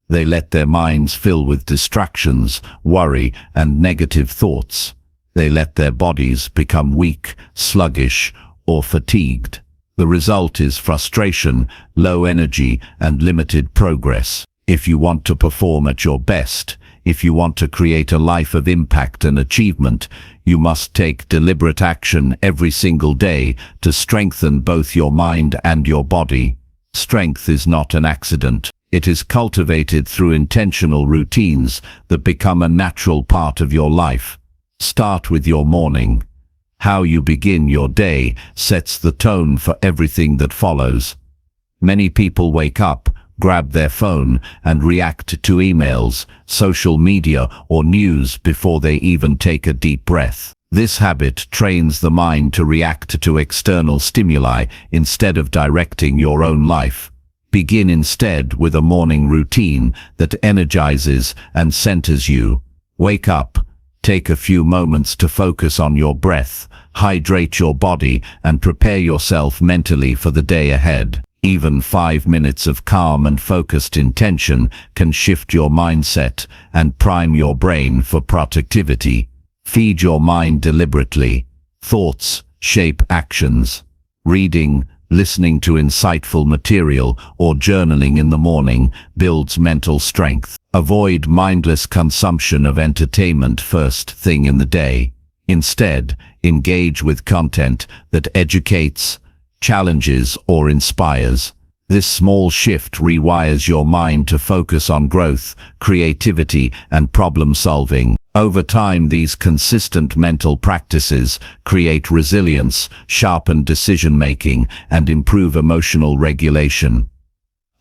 They let their minds fill with distractions, worry, and negative thoughts. They let their bodies become weak, sluggish, or fatigued. The result is frustration, low energy, and limited progress. If you want to perform at your best, if you want to create a life of impact and achievement, you must take deliberate action every single day to strengthen both your mind and your body. Strength is not an accident. It is cultivated through intentional routines that become a natural part of your life. Start with your morning. How you begin your day sets the tone for everything that follows. Many people wake up, grab their phone, and react to emails, social media, or news before they even take a deep breath. This habit trains the mind to react to external stimuli instead of directing your own life. Begin instead with a morning routine that energizes and centers you. Wake up, take a few moments to focus on your breath, hydrate your body, and prepare yourself mentally for the day ahead. Even 5 minutes of calm and focused intention can shift your mindset and prime your brain for productivity. Feed your mind deliberately. Thoughts shape actions. Reading, listening to insightful material, or journaling in the morning builds mental strength. Avoid mindless consumption of entertainment first thing in the day. Instead, engage with content that educates, challenges, or inspires. This small shift rewires your mind to focus on growth, creativity, and problem solving. Over time, these consistent mental practices create resilience, sharpen decision-making, and improve emotional regulation.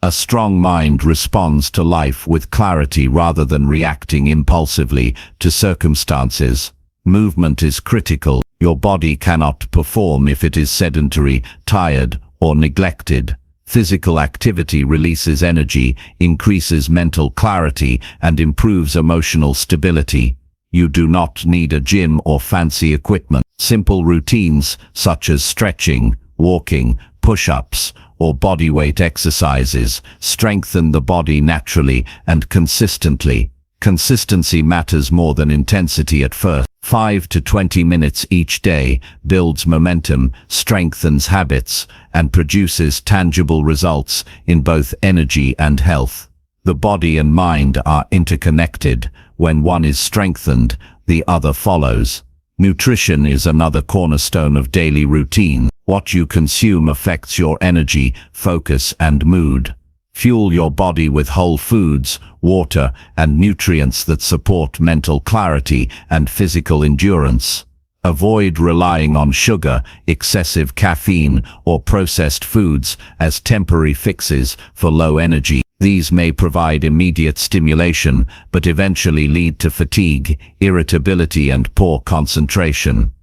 A strong mind responds to life with clarity rather than reacting impulsively to circumstances. Movement is critical. Your body cannot perform if it is sedentary, tired, or neglected. Physical activity releases energy, increases mental clarity, and improves emotional stability. You do not need a gym or fancy equipment. Simple routines such as stretching, walking, push-ups, or bodyweight exercises strengthen the body naturally and consistently. Consistency matters more than intensity at first. 5 to 20 minutes each day builds momentum, strengthens habits, and produces tangible results in both energy and health. The body and mind are interconnected. When one is strengthened, the other follows. Nutrition is another cornerstone of daily routine. What you consume affects your energy, focus, and mood. Fuel your body with whole foods, water, and nutrients that support mental clarity and physical endurance. Avoid relying on sugar, excessive caffeine, or processed foods as temporary fixes for low energy. These may provide immediate stimulation, but eventually lead to fatigue, irritability, and poor concentration.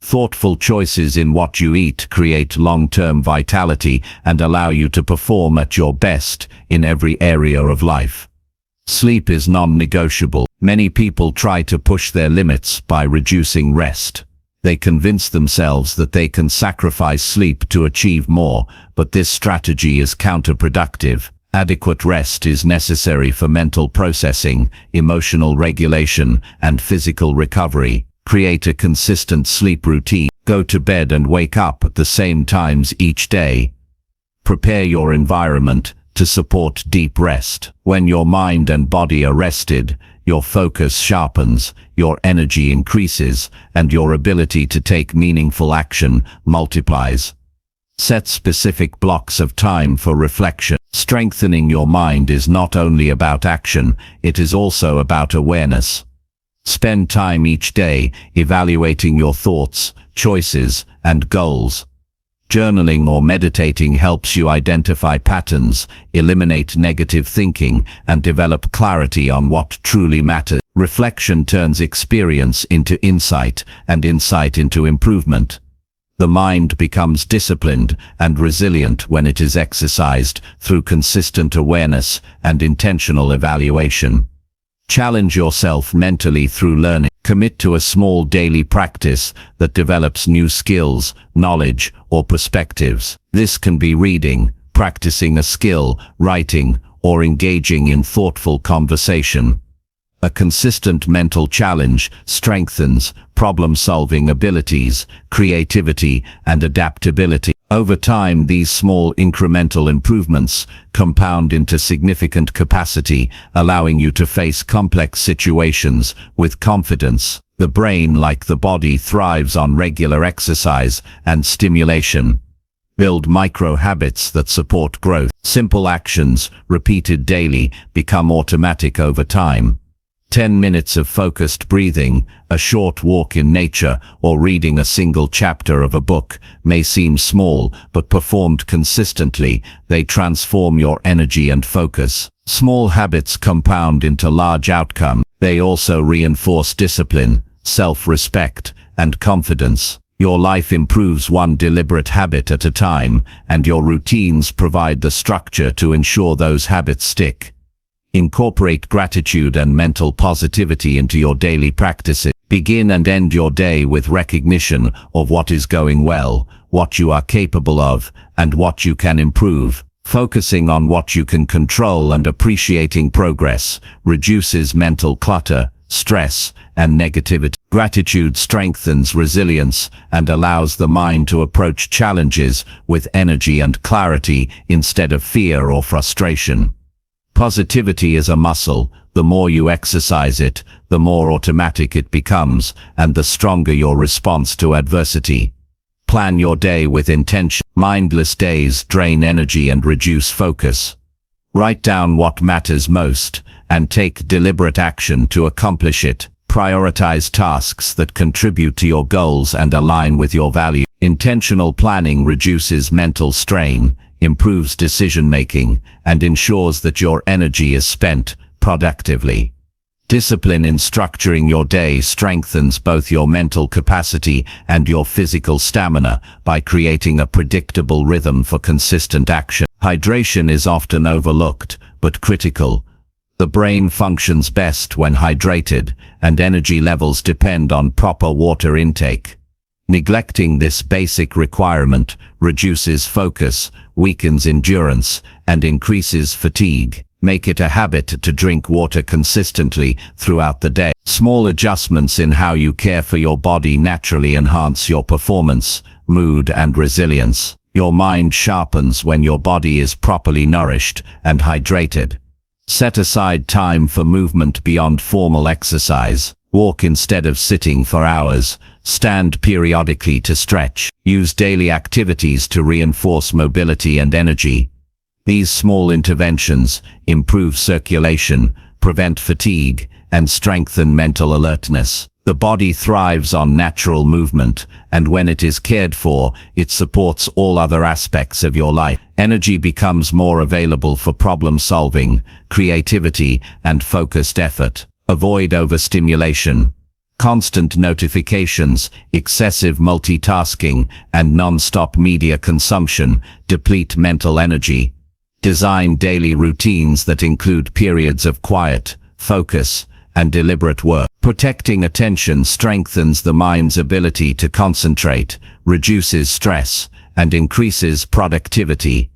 Thoughtful choices in what you eat create long-term vitality and allow you to perform at your best in every area of life. Sleep is non-negotiable. Many people try to push their limits by reducing rest. They convince themselves that they can sacrifice sleep to achieve more, but this strategy is counterproductive. Adequate rest is necessary for mental processing, emotional regulation, and physical recovery. Create a consistent sleep routine. Go to bed and wake up at the same times each day. Prepare your environment to support deep rest. When your mind and body are rested, your focus sharpens, your energy increases, and your ability to take meaningful action multiplies. Set specific blocks of time for reflection. Strengthening your mind is not only about action, it is also about awareness. Spend time each day evaluating your thoughts, choices, and goals. Journaling or meditating helps you identify patterns, eliminate negative thinking, and develop clarity on what truly matters. Reflection turns experience into insight, and insight into improvement. The mind becomes disciplined and resilient when it is exercised through consistent awareness and intentional evaluation. Challenge yourself mentally through learning. Commit to a small daily practice that develops new skills, knowledge, or perspectives. This can be reading, practicing a skill, writing, or engaging in thoughtful conversation. A consistent mental challenge strengthens problem-solving abilities, creativity, and adaptability. Over time, these small incremental improvements compound into significant capacity, allowing you to face complex situations with confidence. The brain, like the body, thrives on regular exercise and stimulation. Build micro habits that support growth. Simple actions, repeated daily, become automatic over time. 10 minutes of focused breathing, a short walk in nature, or reading a single chapter of a book may seem small, but performed consistently, they transform your energy and focus. Small habits compound into large outcomes. They also reinforce discipline, self-respect, and confidence. Your life improves one deliberate habit at a time, and your routines provide the structure to ensure those habits stick. Incorporate gratitude and mental positivity into your daily practices. Begin and end your day with recognition of what is going well, what you are capable of, and what you can improve. Focusing on what you can control and appreciating progress reduces mental clutter, stress, and negativity. Gratitude strengthens resilience and allows the mind to approach challenges with energy and clarity instead of fear or frustration. Positivity is a muscle. The more you exercise it, the more automatic it becomes, and the stronger your response to adversity. Plan your day with intention. Mindless days drain energy and reduce focus. Write down what matters most, and take deliberate action to accomplish it. Prioritize tasks that contribute to your goals and align with your values. Intentional planning reduces mental strain, improves decision-making, and ensures that your energy is spent productively. Discipline in structuring your day strengthens both your mental capacity and your physical stamina by creating a predictable rhythm for consistent action. Hydration is often overlooked, but critical. The brain functions best when hydrated, and energy levels depend on proper water intake. Neglecting this basic requirement reduces focus, weakens endurance, and increases fatigue. Make it a habit to drink water consistently throughout the day. Small adjustments in how you care for your body naturally enhance your performance, mood, and resilience. Your mind sharpens when your body is properly nourished and hydrated. Set aside time for movement beyond formal exercise. Walk instead of sitting for hours. Stand periodically to stretch. Use daily activities to reinforce mobility and energy. These small interventions improve circulation, prevent fatigue, and strengthen mental alertness. The body thrives on natural movement, and when it is cared for, it supports all other aspects of your life. Energy becomes more available for problem solving, creativity, and focused effort. Avoid overstimulation. Constant notifications, excessive multitasking, and non-stop media consumption deplete mental energy. Design daily routines that include periods of quiet, focus, and deliberate work. Protecting attention strengthens the mind's ability to concentrate, reduces stress, and increases productivity.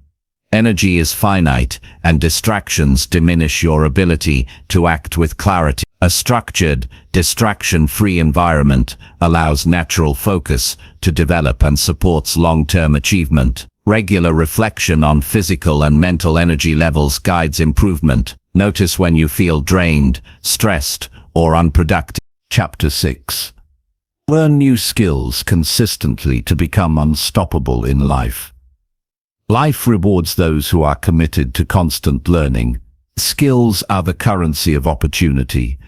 Energy is finite, and distractions diminish your ability to act with clarity. A structured, distraction-free environment allows natural focus to develop and supports long-term achievement. Regular reflection on physical and mental energy levels guides improvement. Notice when you feel drained, stressed, or unproductive. Chapter 6. Learn new skills consistently to become unstoppable in life. Life rewards those who are committed to constant learning. Skills are the currency of opportunity,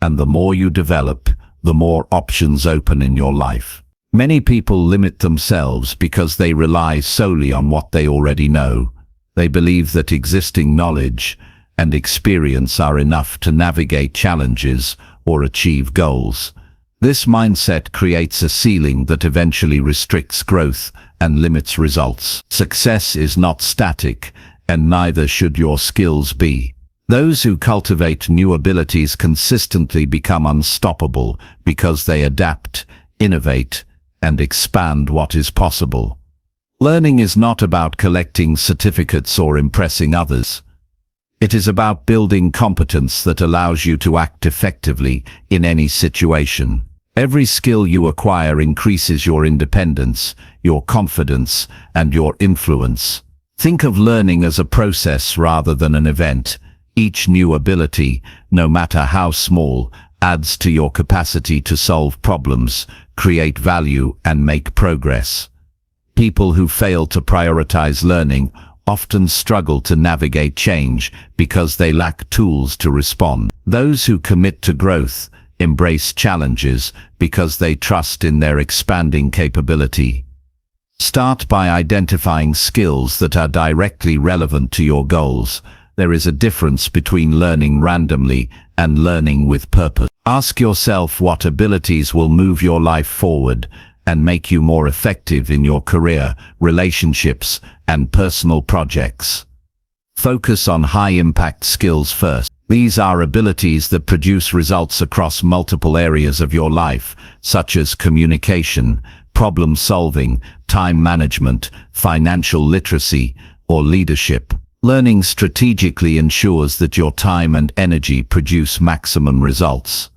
and the more you develop, the more options open in your life. Many people limit themselves because they rely solely on what they already know. They believe that existing knowledge and experience are enough to navigate challenges or achieve goals. This mindset creates a ceiling that eventually restricts growth and limits results. Success is not static, and neither should your skills be. Those who cultivate new abilities consistently become unstoppable because they adapt, innovate, and expand what is possible. Learning is not about collecting certificates or impressing others. It is about building competence that allows you to act effectively in any situation. Every skill you acquire increases your independence, your confidence, and your influence. Think of learning as a process rather than an event. Each new ability, no matter how small, adds to your capacity to solve problems, create value, and make progress. People who fail to prioritize learning often struggle to navigate change because they lack tools to respond. Those who commit to growth embrace challenges because they trust in their expanding capability. Start by identifying skills that are directly relevant to your goals. There is a difference between learning randomly and learning with purpose. Ask yourself what abilities will move your life forward and make you more effective in your career, relationships, and personal projects. Focus on high-impact skills first. These are abilities that produce results across multiple areas of your life, such as communication, problem-solving, time management, financial literacy, or leadership. Learning strategically ensures that your time and energy produce maximum results.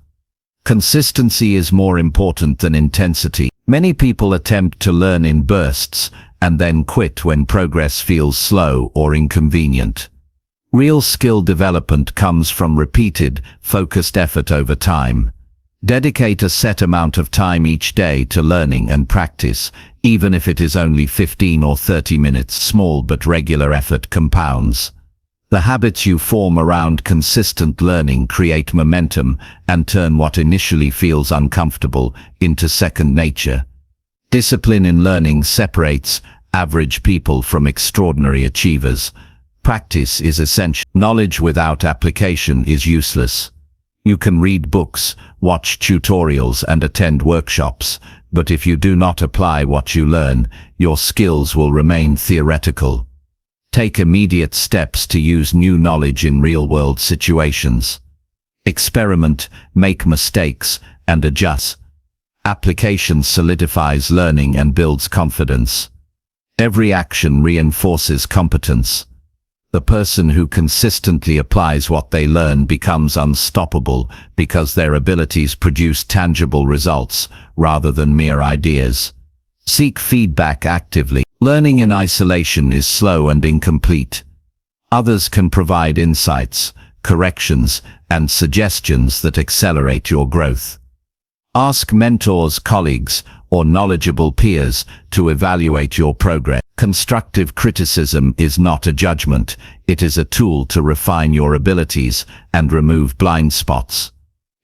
Consistency is more important than intensity. Many people attempt to learn in bursts and then quit when progress feels slow or inconvenient. Real skill development comes from repeated, focused effort over time. Dedicate a set amount of time each day to learning and practice, even if it is only 15 or 30 minutes. Small but regular effort compounds. The habits you form around consistent learning create momentum and turn what initially feels uncomfortable into second nature. Discipline in learning separates average people from extraordinary achievers. Practice is essential. Knowledge without application is useless. You can read books, watch tutorials, and attend workshops, but if you do not apply what you learn, your skills will remain theoretical. Take immediate steps to use new knowledge in real-world situations. Experiment, make mistakes, and adjust. Application solidifies learning and builds confidence. Every action reinforces competence. The person who consistently applies what they learn becomes unstoppable because their abilities produce tangible results rather than mere ideas. Seek feedback actively. Learning in isolation is slow and incomplete. Others can provide insights, corrections, and suggestions that accelerate your growth. Ask mentors, colleagues, or knowledgeable peers to evaluate your progress. Constructive criticism is not a judgment, it is a tool to refine your abilities and remove blind spots.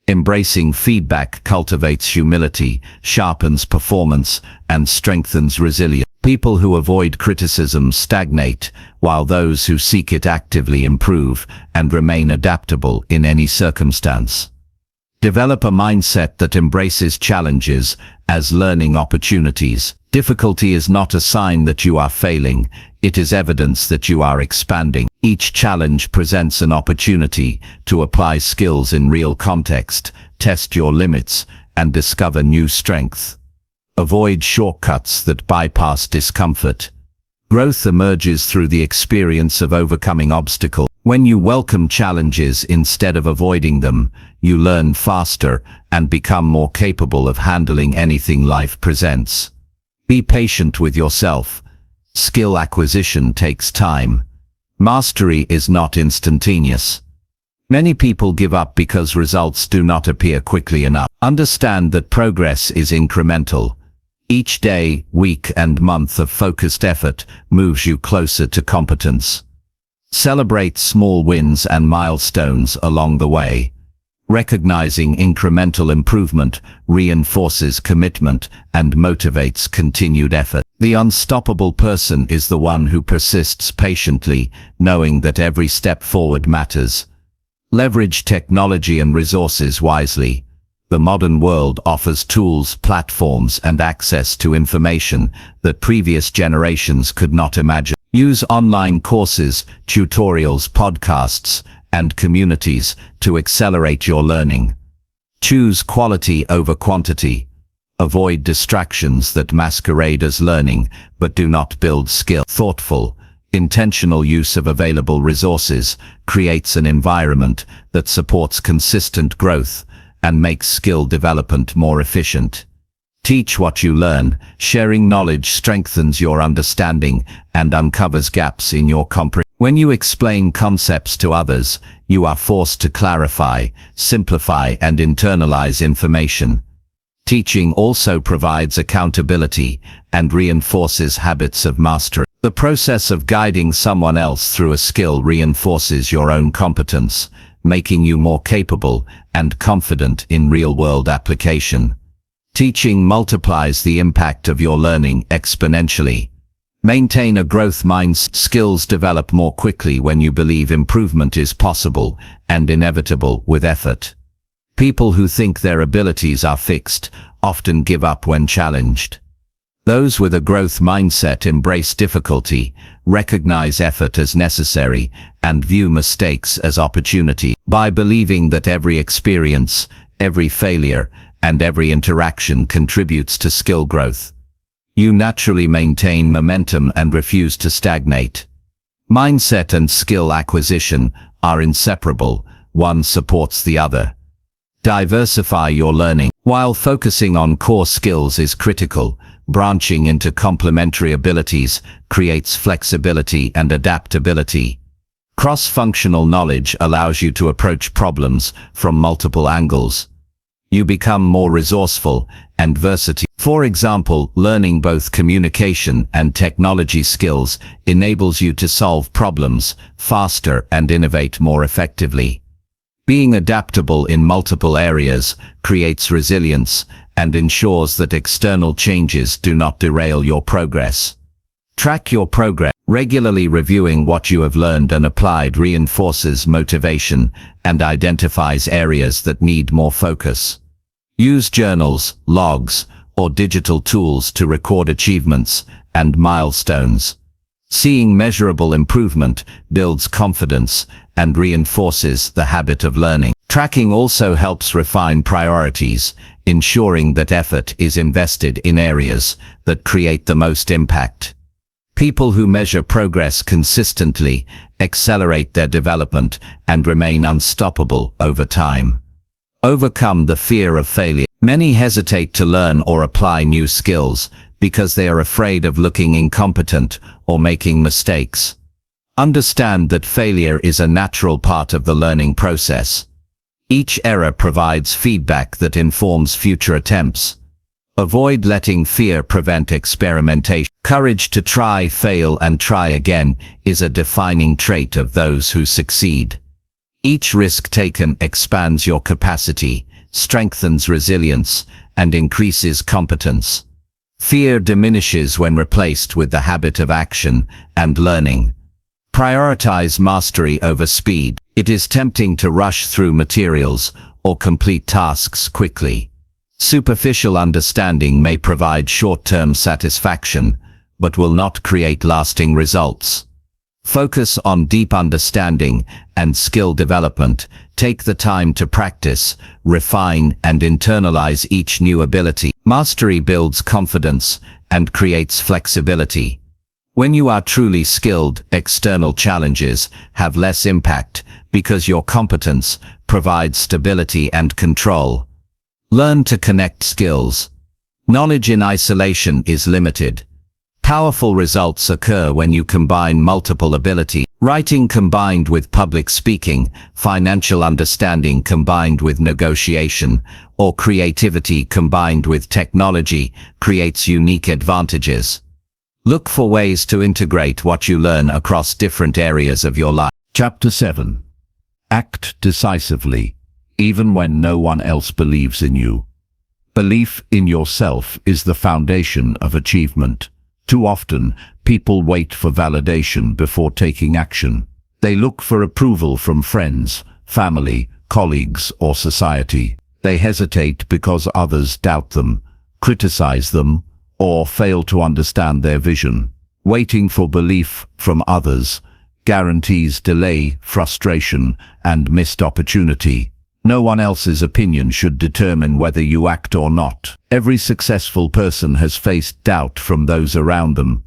Embracing feedback cultivates humility, sharpens performance, and strengthens resilience. People who avoid criticism stagnate, while those who seek it actively improve and remain adaptable in any circumstance. Develop a mindset that embraces challenges as learning opportunities. Difficulty is not a sign that you are failing, it is evidence that you are expanding. Each challenge presents an opportunity to apply skills in real context, test your limits, and discover new strength. Avoid shortcuts that bypass discomfort. Growth emerges through the experience of overcoming obstacles. When you welcome challenges instead of avoiding them, you learn faster and become more capable of handling anything life presents. Be patient with yourself. Skill acquisition takes time. Mastery is not instantaneous. Many people give up because results do not appear quickly enough. Understand that progress is incremental. Each day, week, and month of focused effort moves you closer to competence. Celebrate small wins and milestones along the way. Recognizing incremental improvement reinforces commitment and motivates continued effort. The unstoppable person is the one who persists patiently, knowing that every step forward matters. Leverage technology and resources wisely. The modern world offers tools, platforms, and access to information that previous generations could not imagine. Use online courses, tutorials, podcasts, and communities to accelerate your learning. Choose quality over quantity. Avoid distractions that masquerade as learning but do not build skill. Thoughtful, intentional use of available resources creates an environment that supports consistent growth and makes skill development more efficient. Teach what you learn. Sharing knowledge strengthens your understanding and uncovers gaps in your comprehension. When you explain concepts to others, you are forced to clarify, simplify, and internalize information. Teaching also provides accountability and reinforces habits of mastery. The process of guiding someone else through a skill reinforces your own competence, making you more capable and confident in real-world application. Teaching multiplies the impact of your learning exponentially. Maintain a growth mindset. Skills develop more quickly when you believe improvement is possible and inevitable with effort. People who think their abilities are fixed often give up when challenged. Those with a growth mindset embrace difficulty, recognize effort as necessary, and view mistakes as opportunity. By believing that every experience, every failure, and every interaction contributes to skill growth, you naturally maintain momentum and refuse to stagnate. Mindset and skill acquisition are inseparable, one supports the other. Diversify your learning. While focusing on core skills is critical, branching into complementary abilities creates flexibility and adaptability. Cross-functional knowledge allows you to approach problems from multiple angles. You become more resourceful and versatile. For example, learning both communication and technology skills enables you to solve problems faster and innovate more effectively. Being adaptable in multiple areas creates resilience and ensures that external changes do not derail your progress. Track your progress. Regularly reviewing what you have learned and applied reinforces motivation and identifies areas that need more focus. Use journals, logs, or digital tools to record achievements and milestones. Seeing measurable improvement builds confidence and reinforces the habit of learning. Tracking also helps refine priorities, ensuring that effort is invested in areas that create the most impact. People who measure progress consistently accelerate their development and remain unstoppable over time. Overcome the fear of failure. Many hesitate to learn or apply new skills because they are afraid of looking incompetent or making mistakes. Understand that failure is a natural part of the learning process. Each error provides feedback that informs future attempts. Avoid letting fear prevent experimentation. Courage to try, fail, and try again is a defining trait of those who succeed. Each risk taken expands your capacity, strengthens resilience, and increases competence. Fear diminishes when replaced with the habit of action and learning. Prioritize mastery over speed. It is tempting to rush through materials or complete tasks quickly. Superficial understanding may provide short-term satisfaction, but will not create lasting results. Focus on deep understanding and skill development. Take the time to practice, refine, and internalize each new ability. Mastery builds confidence and creates flexibility. When you are truly skilled, external challenges have less impact because your competence provides stability and control. Learn to connect skills. Knowledge in isolation is limited. Powerful results occur when you combine multiple abilities. Writing combined with public speaking, financial understanding combined with negotiation, or creativity combined with technology creates unique advantages. Look for ways to integrate what you learn across different areas of your life. Chapter 7. Act decisively, even when no one else believes in you. Belief in yourself is the foundation of achievement. Too often, people wait for validation before taking action. They look for approval from friends, family, colleagues, or society. They hesitate because others doubt them, criticize them, or fail to understand their vision. Waiting for belief from others guarantees delay, frustration, and missed opportunity. No one else's opinion should determine whether you act or not. Every successful person has faced doubt from those around them.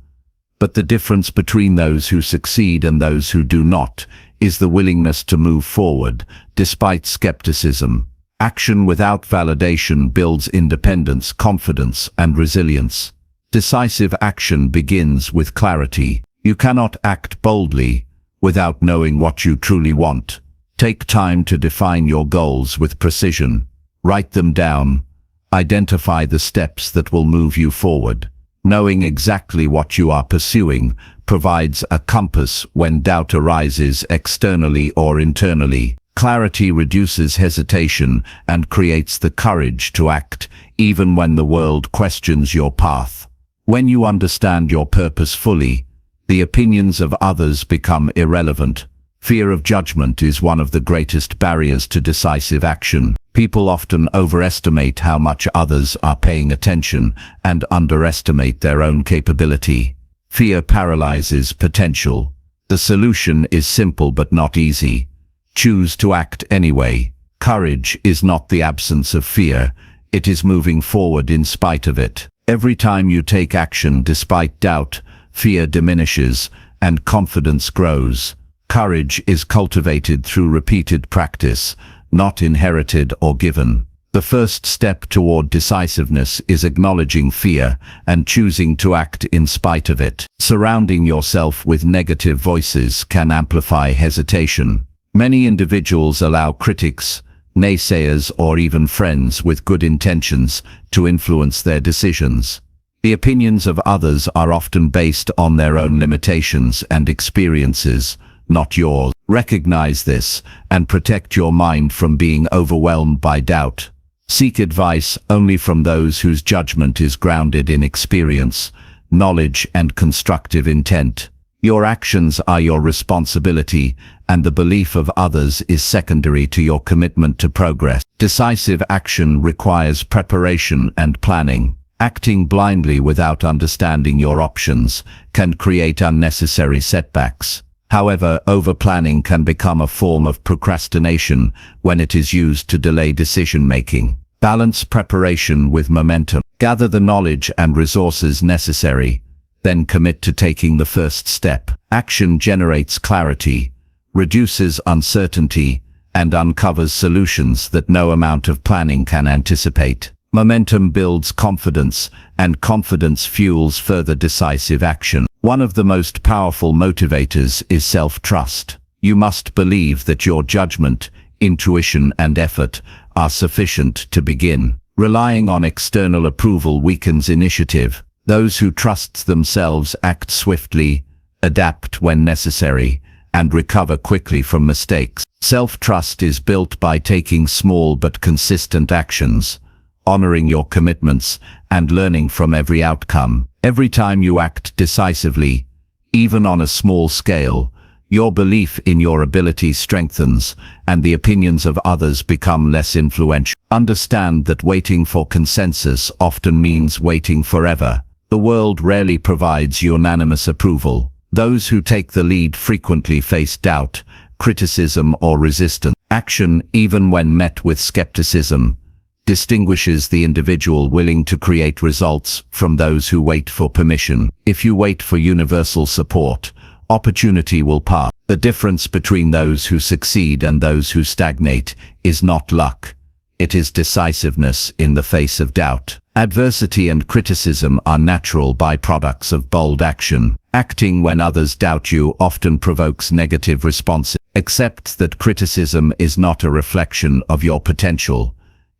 But the difference between those who succeed and those who do not is the willingness to move forward, despite skepticism. Action without validation builds independence, confidence, and resilience. Decisive action begins with clarity. You cannot act boldly without knowing what you truly want. Take time to define your goals with precision. Write them down. Identify the steps that will move you forward. Knowing exactly what you are pursuing provides a compass when doubt arises externally or internally. Clarity reduces hesitation and creates the courage to act, even when the world questions your path. When you understand your purpose fully, the opinions of others become irrelevant. Fear of judgment is one of the greatest barriers to decisive action. People often overestimate how much others are paying attention and underestimate their own capability. Fear paralyzes potential. The solution is simple but not easy. Choose to act anyway. Courage is not the absence of fear. It is moving forward in spite of it. Every time you take action despite doubt, fear diminishes and confidence grows. Courage is cultivated through repeated practice, not inherited or given. The first step toward decisiveness is acknowledging fear and choosing to act in spite of it. Surrounding yourself with negative voices can amplify hesitation. Many individuals allow critics, naysayers, or even friends with good intentions to influence their decisions. The opinions of others are often based on their own limitations and experiences, not yours. Recognize this and protect your mind from being overwhelmed by doubt. Seek advice only from those whose judgment is grounded in experience, knowledge, and constructive intent. Your actions are your responsibility, and the belief of others is secondary to your commitment to progress. Decisive action requires preparation and planning. Acting blindly without understanding your options can create unnecessary setbacks. However, over-planning can become a form of procrastination when it is used to delay decision-making. Balance preparation with momentum. Gather the knowledge and resources necessary, then commit to taking the first step. Action generates clarity, reduces uncertainty, and uncovers solutions that no amount of planning can anticipate. Momentum builds confidence, and confidence fuels further decisive action. One of the most powerful motivators is self-trust. You must believe that your judgment, intuition, and effort are sufficient to begin. Relying on external approval weakens initiative. Those who trust themselves act swiftly, adapt when necessary, and recover quickly from mistakes. Self-trust is built by taking small but consistent actions, honoring your commitments, and learning from every outcome. Every time you act decisively, even on a small scale, your belief in your ability strengthens, and the opinions of others become less influential. Understand that waiting for consensus often means waiting forever. The world rarely provides unanimous approval. Those who take the lead frequently face doubt, criticism, or resistance. Action, even when met with skepticism, distinguishes the individual willing to create results from those who wait for permission. If you wait for universal support, opportunity will pass. The difference between those who succeed and those who stagnate is not luck. It is decisiveness in the face of doubt. Adversity and criticism are natural byproducts of bold action. Acting when others doubt you often provokes negative responses. Accept that criticism is not a reflection of your potential.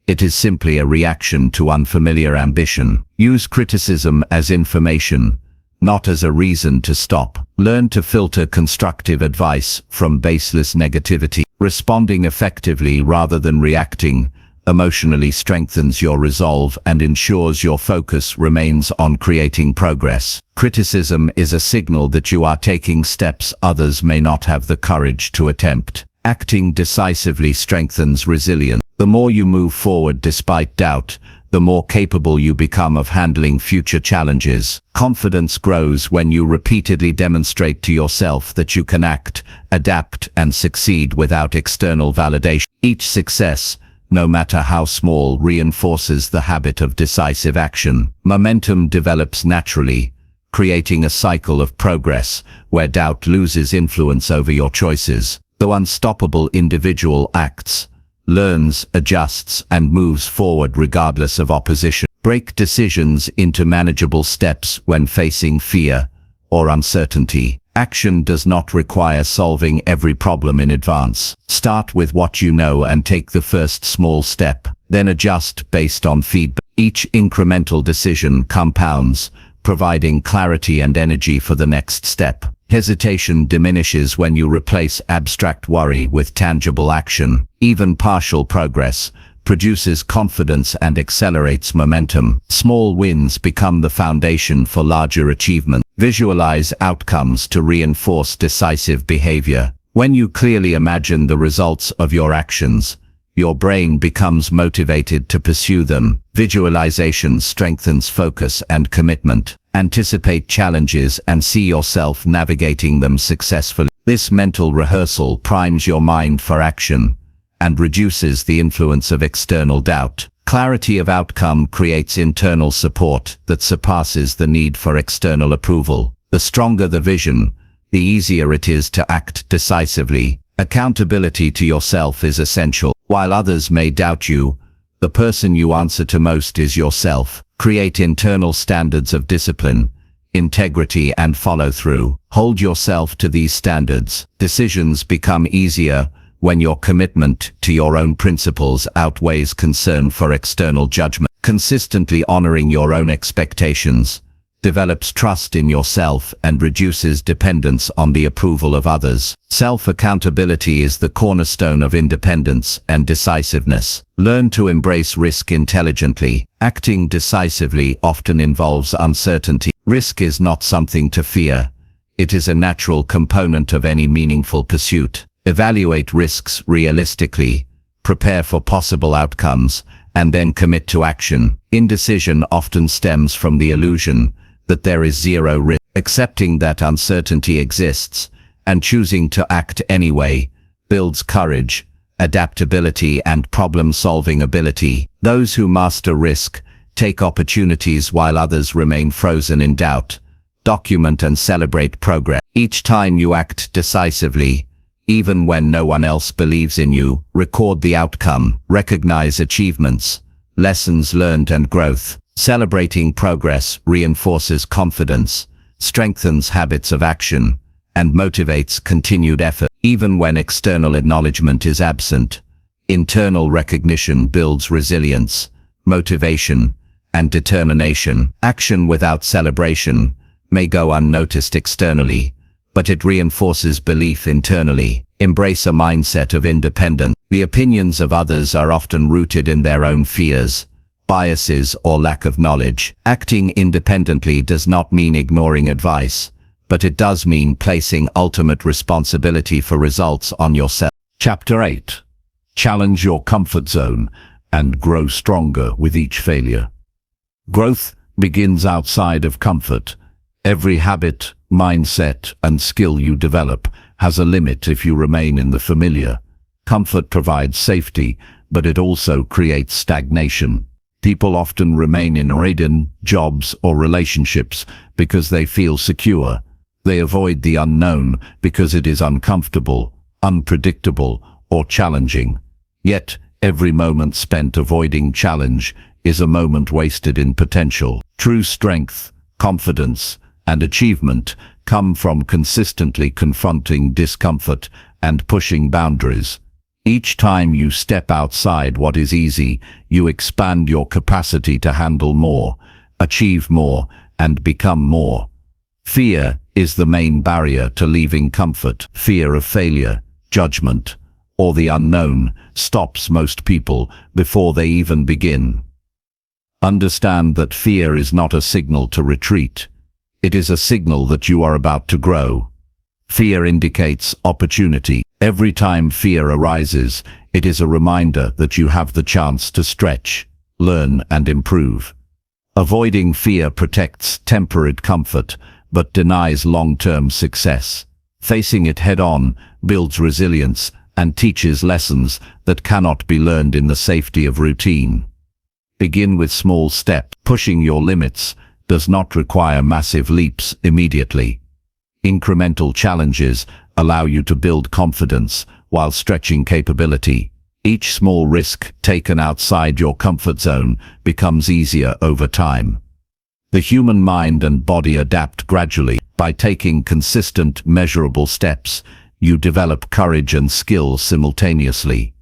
It is simply a reaction to unfamiliar ambition. Use criticism as information, not as a reason to stop. Learn to filter constructive advice from baseless negativity. Responding effectively rather than reacting emotionally strengthens your resolve and ensures your focus remains on creating progress. Criticism is a signal that you are taking steps others may not have the courage to attempt. Acting decisively strengthens resilience. The more you move forward despite doubt, the more capable you become of handling future challenges. Confidence grows when you repeatedly demonstrate to yourself that you can act, adapt, and succeed without external validation. Each success, no matter how small, reinforces the habit of decisive action. Momentum develops naturally, creating a cycle of progress where doubt loses influence over your choices. The unstoppable individual acts, learns, adjusts, and moves forward regardless of opposition. Break decisions into manageable steps when facing fear or uncertainty. Action does not require solving every problem in advance. Start with what you know and take the first small step, then adjust based on feedback. Each incremental decision compounds, providing clarity and energy for the next step. Hesitation diminishes when you replace abstract worry with tangible action. Even partial progress produces confidence and accelerates momentum. Small wins become the foundation for larger achievement. Visualize outcomes to reinforce decisive behavior. When you clearly imagine the results of your actions, your brain becomes motivated to pursue them. Visualization strengthens focus and commitment. Anticipate challenges and see yourself navigating them successfully. This mental rehearsal primes your mind for action and reduces the influence of external doubt. Clarity of outcome creates internal support that surpasses the need for external approval. The stronger the vision, the easier it is to act decisively. Accountability to yourself is essential. While others may doubt you, the person you answer to most is yourself. Create internal standards of discipline, integrity, and follow-through. Hold yourself to these standards. Decisions become easier when your commitment to your own principles outweighs concern for external judgment. Consistently honoring your own expectations develops trust in yourself and reduces dependence on the approval of others. Self-accountability is the cornerstone of independence and decisiveness. Learn to embrace risk intelligently. Acting decisively often involves uncertainty. Risk is not something to fear. It is a natural component of any meaningful pursuit. Evaluate risks realistically, prepare for possible outcomes, and then commit to action. Indecision often stems from the illusion that there is zero risk. Accepting that uncertainty exists and choosing to act anyway builds courage, adaptability, and problem-solving ability. Those who master risk take opportunities while others remain frozen in doubt. Document and celebrate progress. Each time you act decisively, even when no one else believes in you, record the outcome, recognize achievements, lessons learned, and growth. Celebrating progress reinforces confidence, strengthens habits of action, and motivates continued effort. Even when external acknowledgement is absent, internal recognition builds resilience, motivation, and determination. Action without celebration may go unnoticed externally, but it reinforces belief internally. Embrace a mindset of independence. The opinions of others are often rooted in their own fears, biases, or lack of knowledge. Acting independently does not mean ignoring advice, but it does mean placing ultimate responsibility for results on yourself. Chapter 8. Challenge your comfort zone and grow stronger with each failure. Growth begins outside of comfort. Every habit, mindset, and skill you develop has a limit if you remain in the familiar. Comfort provides safety, but it also creates stagnation. People often remain in ridden jobs or relationships because they feel secure. They avoid the unknown because it is uncomfortable, unpredictable, or challenging. Yet, every moment spent avoiding challenge is a moment wasted in potential. True strength, confidence, and achievement come from consistently confronting discomfort and pushing boundaries. Each time you step outside what is easy, you expand your capacity to handle more, achieve more, and become more. Fear is the main barrier to leaving comfort. Fear of failure, judgment, or the unknown stops most people before they even begin. Understand that fear is not a signal to retreat. It is a signal that you are about to grow. Fear indicates opportunity. Every time fear arises, it is a reminder that you have the chance to stretch, learn, and improve. Avoiding fear protects temporary comfort, but denies long-term success. Facing it head-on builds resilience and teaches lessons that cannot be learned in the safety of routine. Begin with small steps. Pushing your limits does not require massive leaps immediately. Incremental challenges allow you to build confidence while stretching capability. Each small risk taken outside your comfort zone becomes easier over time. The human mind and body adapt gradually. By taking consistent, measurable steps, you develop courage and skill simultaneously.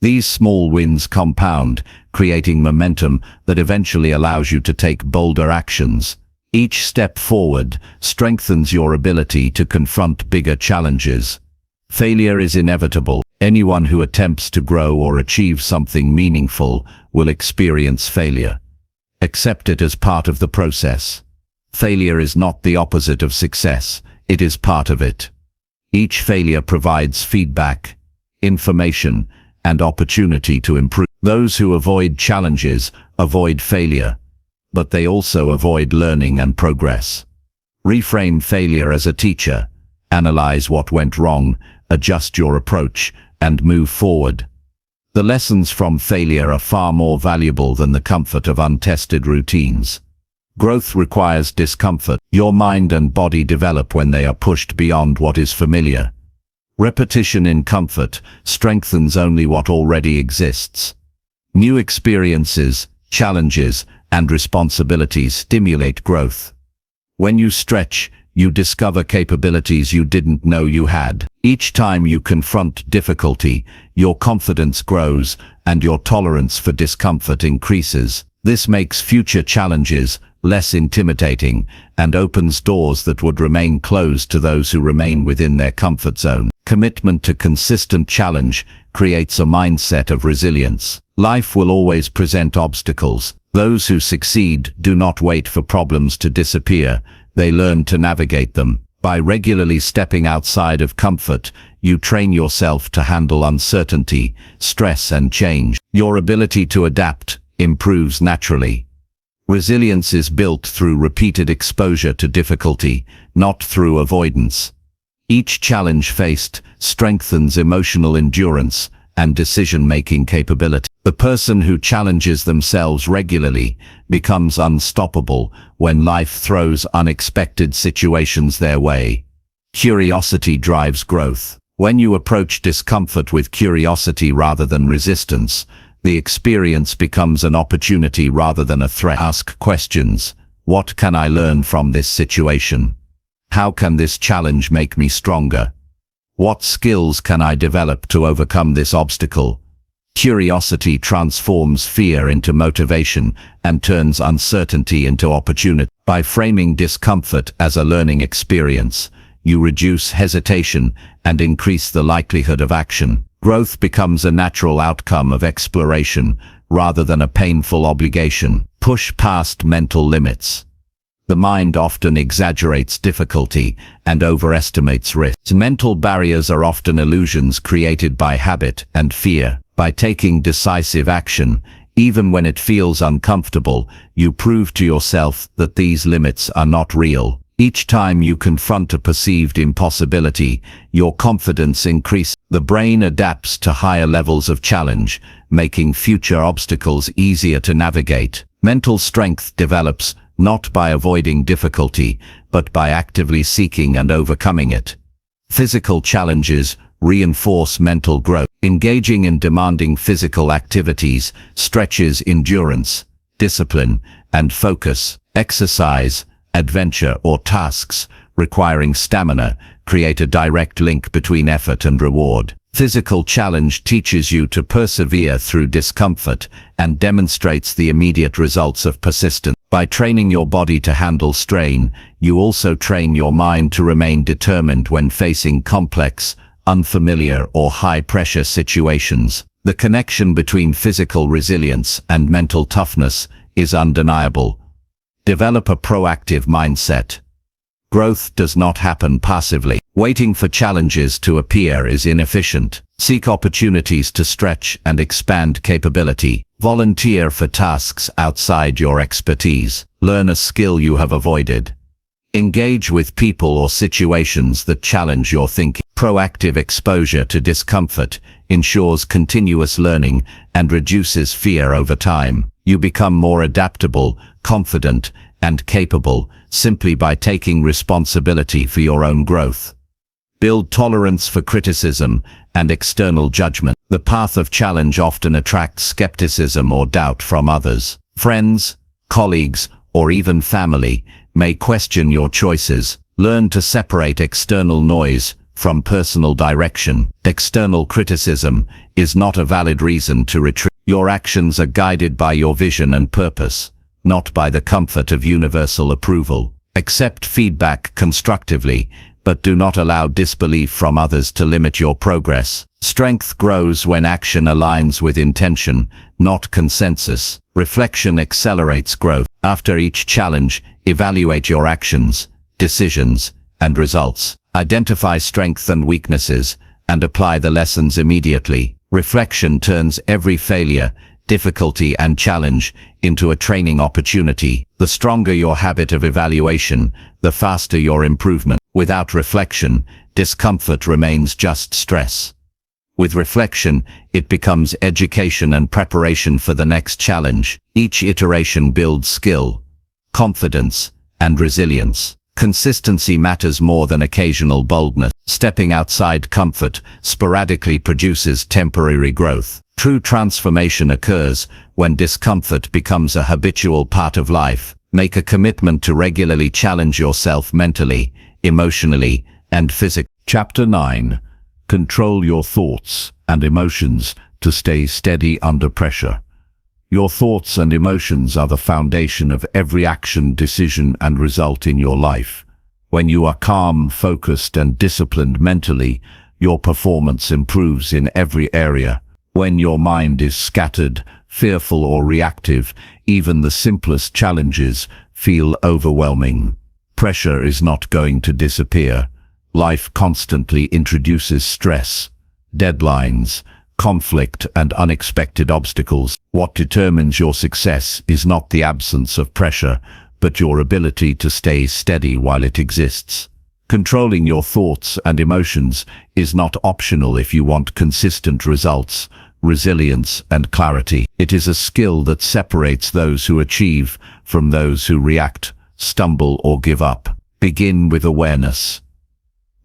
These small wins compound, creating momentum that eventually allows you to take bolder actions. Each step forward strengthens your ability to confront bigger challenges. Failure is inevitable. Anyone who attempts to grow or achieve something meaningful will experience failure. Accept it as part of the process. Failure is not the opposite of success, it is part of it. Each failure provides feedback, information, and opportunity to improve. Those who avoid challenges avoid failure, but they also avoid learning and progress. Reframe failure as a teacher. Analyze what went wrong, adjust your approach, and move forward. The lessons from failure are far more valuable than the comfort of untested routines. Growth requires discomfort. Your mind and body develop when they are pushed beyond what is familiar. Repetition in comfort strengthens only what already exists. New experiences, challenges, and responsibilities stimulate growth. When you stretch, you discover capabilities you didn't know you had. Each time you confront difficulty, your confidence grows and your tolerance for discomfort increases. This makes future challenges less intimidating and opens doors that would remain closed to those who remain within their comfort zone. Commitment to consistent challenge creates a mindset of resilience. Life will always present obstacles, Those who succeed do not wait for problems to disappear, they learn to navigate them. By regularly stepping outside of comfort, you train yourself to handle uncertainty, stress and change. Your ability to adapt improves naturally. Resilience is built through repeated exposure to difficulty, not through avoidance. Each challenge faced strengthens emotional endurance and decision-making capability. The person who challenges themselves regularly becomes unstoppable when life throws unexpected situations their way. Curiosity drives growth. When you approach discomfort with curiosity rather than resistance, the experience becomes an opportunity rather than a threat. Ask questions. What can I learn from this situation? How can this challenge make me stronger? What skills can I develop to overcome this obstacle? Curiosity transforms fear into motivation and turns uncertainty into opportunity. By framing discomfort as a learning experience, you reduce hesitation and increase the likelihood of action. Growth becomes a natural outcome of exploration rather than a painful obligation. Push past mental limits. The mind often exaggerates difficulty and overestimates risk. Mental barriers are often illusions created by habit and fear. By taking decisive action, even when it feels uncomfortable, you prove to yourself that these limits are not real. Each time you confront a perceived impossibility, your confidence increases. The brain adapts to higher levels of challenge, making future obstacles easier to navigate. Mental strength develops not by avoiding difficulty, but by actively seeking and overcoming it. Physical challenges reinforce mental growth. Engaging in demanding physical activities stretches endurance, discipline, and focus. Exercise, adventure, or tasks requiring stamina create a direct link between effort and reward. Physical challenge teaches you to persevere through discomfort and demonstrates the immediate results of persistence. By training your body to handle strain, you also train your mind to remain determined when facing complex, unfamiliar, or high-pressure situations. The connection between physical resilience and mental toughness is undeniable. Develop a proactive mindset. Growth does not happen passively. Waiting for challenges to appear is inefficient. Seek opportunities to stretch and expand capability. Volunteer for tasks outside your expertise. Learn a skill you have avoided. Engage with people or situations that challenge your thinking. Proactive exposure to discomfort ensures continuous learning and reduces fear over time. You become more adaptable, confident, and capable simply by taking responsibility for your own growth. Build tolerance for criticism and external judgment. The path of challenge often attracts skepticism or doubt from others. Friends, colleagues, or even family may question your choices. Learn to separate external noise from personal direction. External criticism is not a valid reason to retreat. Your actions are guided by your vision and purpose, not by the comfort of universal approval. Accept feedback constructively, but do not allow disbelief from others to limit your progress. Strength grows when action aligns with intention, not consensus. Reflection accelerates growth. After each challenge, evaluate your actions, decisions, and results. Identify strengths and weaknesses, and apply the lessons immediately. Reflection turns every failure, difficulty, and challenge into a training opportunity. The stronger your habit of evaluation, the faster your improvement. Without reflection, discomfort remains just stress. With reflection, it becomes education and preparation for the next challenge. Each iteration builds skill, confidence, and resilience. Consistency matters more than occasional boldness. Stepping outside comfort sporadically produces temporary growth. True transformation occurs when discomfort becomes a habitual part of life. Make a commitment to regularly challenge yourself mentally, emotionally, and physically. Chapter 9. Control your thoughts and emotions to stay steady under pressure. Your thoughts and emotions are the foundation of every action, decision, and result in your life. When you are calm, focused, and disciplined mentally, your performance improves in every area. When your mind is scattered, fearful or reactive, even the simplest challenges feel overwhelming. Pressure is not going to disappear. Life constantly introduces stress, deadlines, conflict, and unexpected obstacles. What determines your success is not the absence of pressure, but your ability to stay steady while it exists. Controlling your thoughts and emotions is not optional if you want consistent results, resilience, and clarity. It is a skill that separates those who achieve from those who react, stumble, or give up. Begin with awareness.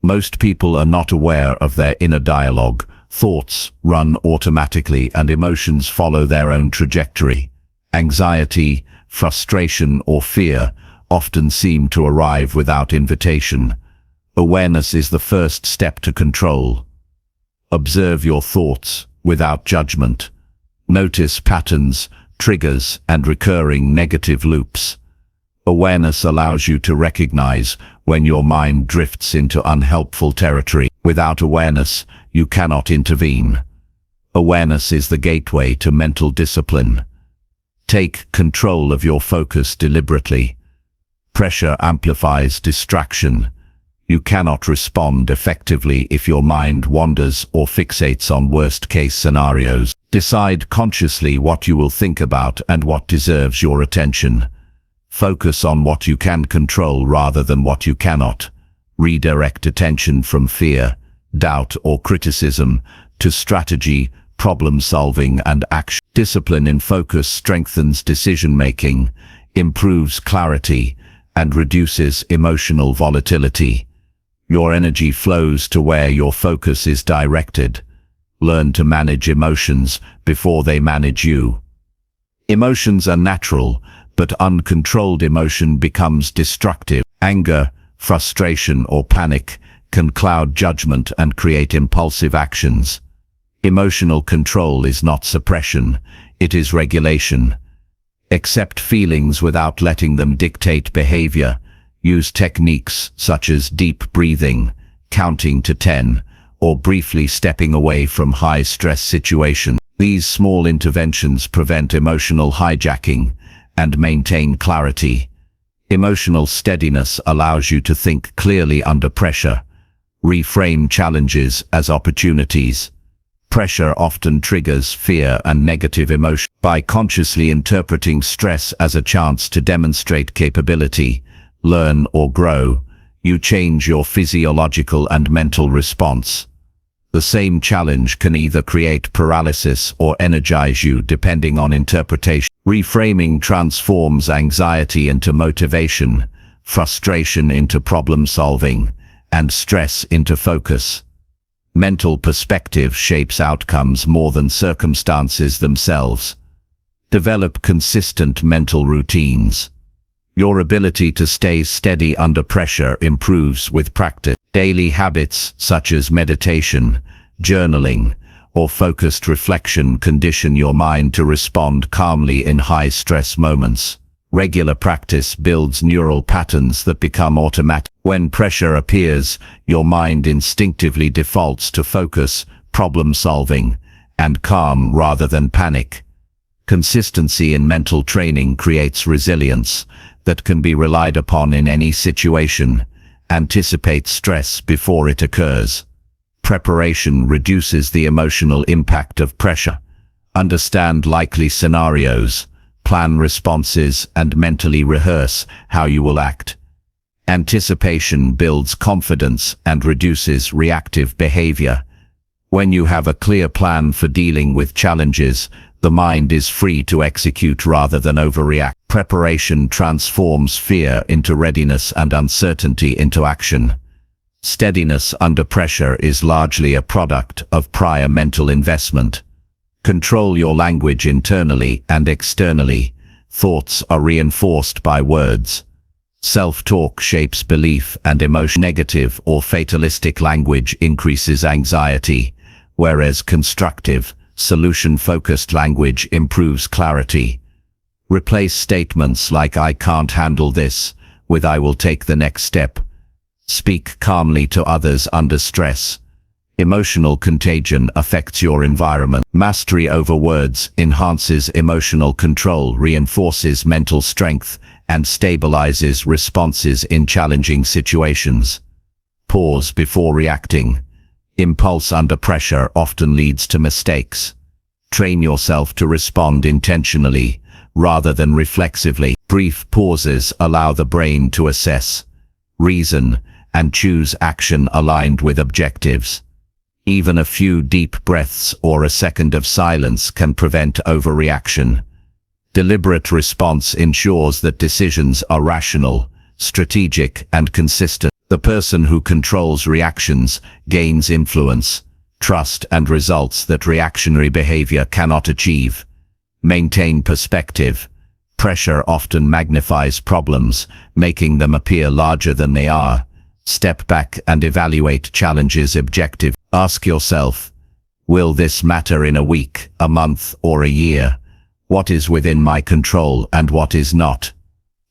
Most people are not aware of their inner dialogue. Thoughts run automatically and emotions follow their own trajectory. Anxiety, frustration, or fear often seem to arrive without invitation. Awareness is the first step to control. Observe your thoughts without judgment. Notice patterns, triggers, and recurring negative loops. Awareness allows you to recognize when your mind drifts into unhelpful territory. Without awareness, you cannot intervene. Awareness is the gateway to mental discipline. Take control of your focus deliberately. Pressure amplifies distraction. You cannot respond effectively if your mind wanders or fixates on worst-case scenarios. Decide consciously what you will think about and what deserves your attention. Focus on what you can control rather than what you cannot. Redirect attention from fear, doubt, or criticism to strategy, problem-solving, and action. Discipline in focus strengthens decision-making, improves clarity, and reduces emotional volatility. Your energy flows to where your focus is directed. Learn to manage emotions before they manage you. Emotions are natural, but uncontrolled emotion becomes destructive. Anger, frustration, or panic can cloud judgment and create impulsive actions. Emotional control is not suppression, it is regulation. Accept feelings without letting them dictate behavior. Use techniques such as deep breathing, counting to 10, or briefly stepping away from high-stress situations. These small interventions prevent emotional hijacking and maintain clarity. Emotional steadiness allows you to think clearly under pressure. Reframe challenges as opportunities. Pressure often triggers fear and negative emotion. By consciously interpreting stress as a chance to demonstrate capability, learn, or grow, you change your physiological and mental response. The same challenge can either create paralysis or energize you depending on interpretation. Reframing transforms anxiety into motivation, frustration into problem-solving, and stress into focus. Mental perspective shapes outcomes more than circumstances themselves. Develop consistent mental routines. Your ability to stay steady under pressure improves with practice. Daily habits such as meditation, journaling, or focused reflection condition your mind to respond calmly in high-stress moments. Regular practice builds neural patterns that become automatic. When pressure appears, your mind instinctively defaults to focus, problem-solving, and calm rather than panic. Consistency in mental training creates resilience that can be relied upon in any situation. Anticipate stress before it occurs. Preparation reduces the emotional impact of pressure. Understand likely scenarios, plan responses, and mentally rehearse how you will act. Anticipation builds confidence and reduces reactive behavior. When you have a clear plan for dealing with challenges, the mind is free to execute rather than overreact. Preparation transforms fear into readiness and uncertainty into action. Steadiness under pressure is largely a product of prior mental investment. Control your language internally and externally. Thoughts are reinforced by words. Self-talk shapes belief and emotion. Negative or fatalistic language increases anxiety, whereas constructive, solution-focused language improves clarity. Replace statements like "I can't handle this" with "I will take the next step." Speak calmly to others under stress. Emotional contagion affects your environment. Mastery over words enhances emotional control, reinforces mental strength, and stabilizes responses in challenging situations. Pause before reacting. Impulse under pressure often leads to mistakes. Train yourself to respond intentionally, rather than reflexively. Brief pauses allow the brain to assess, reason, and choose action aligned with objectives. Even a few deep breaths or a second of silence can prevent overreaction. Deliberate response ensures that decisions are rational, strategic, and consistent. The person who controls reactions gains influence, trust, and results that reactionary behavior cannot achieve. Maintain perspective. Pressure often magnifies problems, making them appear larger than they are. Step back and evaluate challenges objectively. Ask yourself, will this matter in a week, a month, or a year? What is within my control and what is not?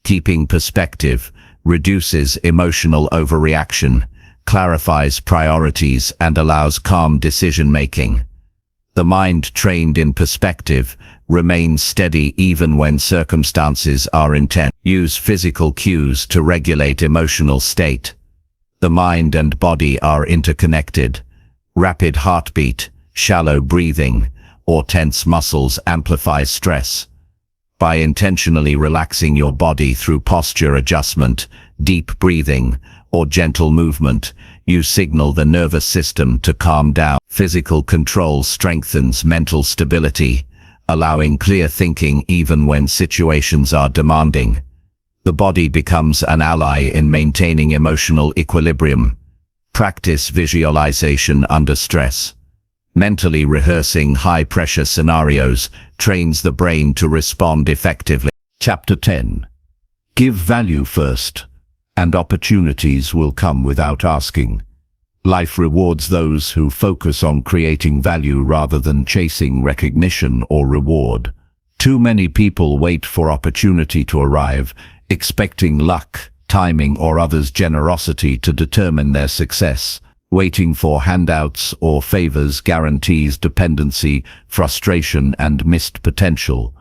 Keeping perspective reduces emotional overreaction, clarifies priorities, and allows calm decision-making. The mind trained in perspective remains steady even when circumstances are intense. Use physical cues to regulate emotional state. The mind and body are interconnected. Rapid heartbeat, shallow breathing, or tense muscles amplify stress. By intentionally relaxing your body through posture adjustment, deep breathing, or gentle movement, you signal the nervous system to calm down. Physical control strengthens mental stability, allowing clear thinking even when situations are demanding. The body becomes an ally in maintaining emotional equilibrium. Practice visualization under stress. Mentally rehearsing high-pressure scenarios trains the brain to respond effectively. Chapter 10. Give value first, and opportunities will come without asking. Life rewards those who focus on creating value rather than chasing recognition or reward. Too many people wait for opportunity to arrive, expecting luck, timing, or others' generosity to determine their success. Waiting for handouts or favors guarantees dependency, frustration, and missed potential.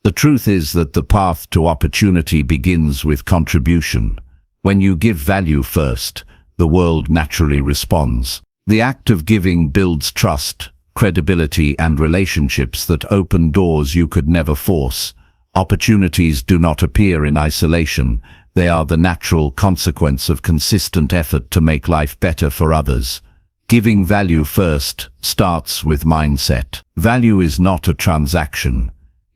The truth is that the path to opportunity begins with contribution. When you give value first, the world naturally responds. The act of giving builds trust, credibility, and relationships that open doors you could never force. Opportunities do not appear in isolation. They are the natural consequence of consistent effort to make life better for others. Giving value first starts with mindset. Value is not a transaction.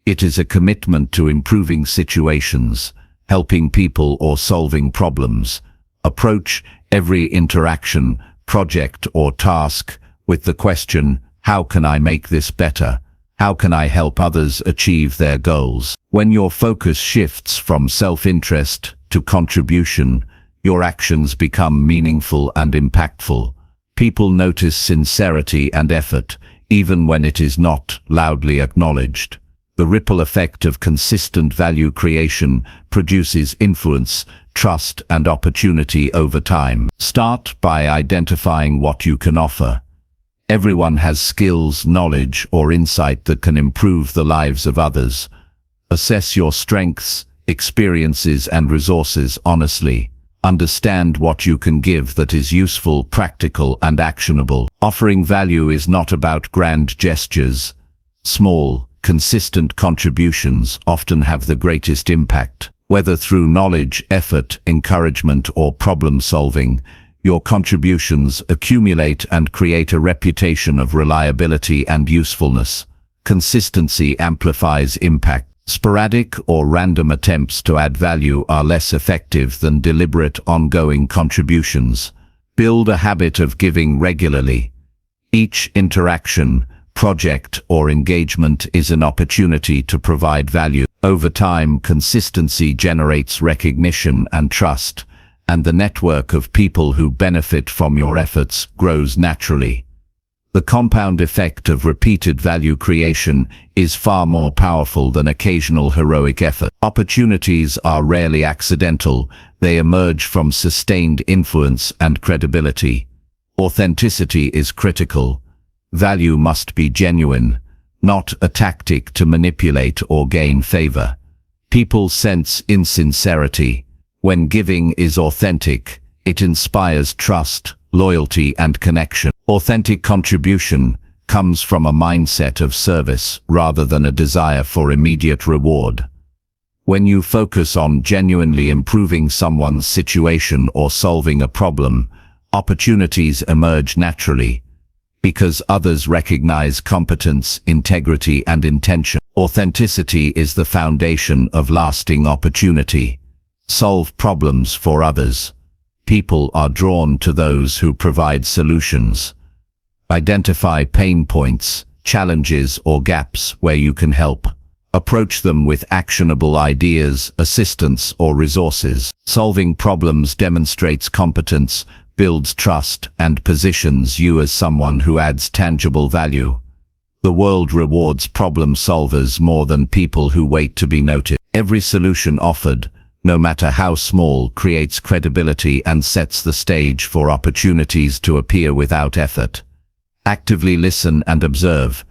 It is a commitment to improving situations, helping people, or solving problems. Approach every interaction, project, or task with the question, how can I make this better? How can I help others achieve their goals? When your focus shifts from self-interest to contribution, your actions become meaningful and impactful. People notice sincerity and effort, even when it is not loudly acknowledged. The ripple effect of consistent value creation produces influence, trust, and opportunity over time. Start by identifying what you can offer. Everyone has skills, knowledge, or insight that can improve the lives of others. Assess your strengths, experiences, and resources honestly. Understand what you can give that is useful, practical, and actionable. Offering value is not about grand gestures. Small, consistent contributions often have the greatest impact. Whether through knowledge, effort, encouragement, or problem-solving, your contributions accumulate and create a reputation of reliability and usefulness. Consistency amplifies impact. Sporadic or random attempts to add value are less effective than deliberate, ongoing contributions. Build a habit of giving regularly. Each interaction, project, or engagement is an opportunity to provide value. Over time, consistency generates recognition and trust, and the network of people who benefit from your efforts grows naturally. The compound effect of repeated value creation is far more powerful than occasional heroic effort. Opportunities are rarely accidental. They emerge from sustained influence and credibility. Authenticity is critical. Value must be genuine, not a tactic to manipulate or gain favor. People sense insincerity. When giving is authentic, it inspires trust, loyalty, and connection. Authentic contribution comes from a mindset of service rather than a desire for immediate reward. When you focus on genuinely improving someone's situation or solving a problem, opportunities emerge naturally, because others recognize competence, integrity, and intention. Authenticity is the foundation of lasting opportunity. Solve problems for others. People are drawn to those who provide solutions. Identify pain points, challenges, or gaps where you can help. Approach them with actionable ideas, assistance, or resources. Solving problems demonstrates competence, builds trust, and positions you as someone who adds tangible value. The world rewards problem solvers more than people who wait to be noticed. Every solution offered, no matter how small, creates credibility and sets the stage for opportunities to appear without effort. Actively listen and observe.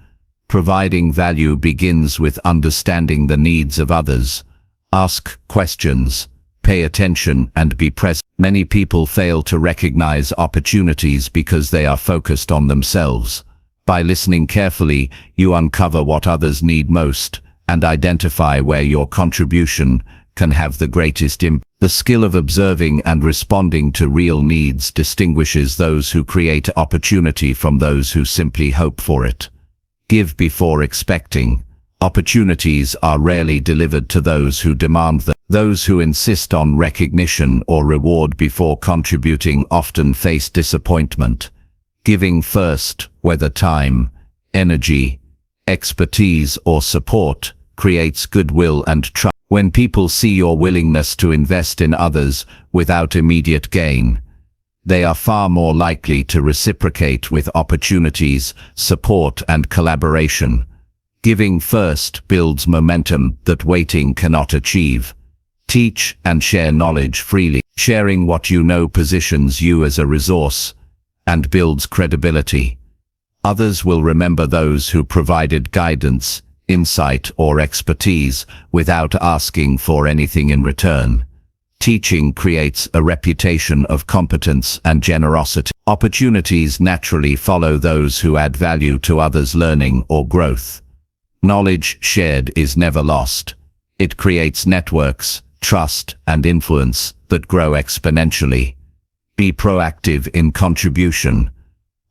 Providing value begins with understanding the needs of others. Ask questions, pay attention, and be present. Many people fail to recognize opportunities because they are focused on themselves. By listening carefully, you uncover what others need most and identify where your contribution can have the greatest impact. The skill of observing and responding to real needs distinguishes those who create opportunity from those who simply hope for it. Give before expecting. Opportunities are rarely delivered to those who demand them. Those who insist on recognition or reward before contributing often face disappointment. Giving first, whether time, energy, expertise, or support, creates goodwill and trust. When people see your willingness to invest in others without immediate gain, they are far more likely to reciprocate with opportunities, support, and collaboration. Giving first builds momentum that waiting cannot achieve. Teach and share knowledge freely. Sharing what you know positions you as a resource and builds credibility. Others will remember those who provided guidance, insight, or expertise without asking for anything in return. Teaching creates a reputation of competence and generosity. Opportunities naturally follow those who add value to others' learning or growth. Knowledge shared is never lost. It creates networks, trust, and influence that grow exponentially. Be proactive in contribution.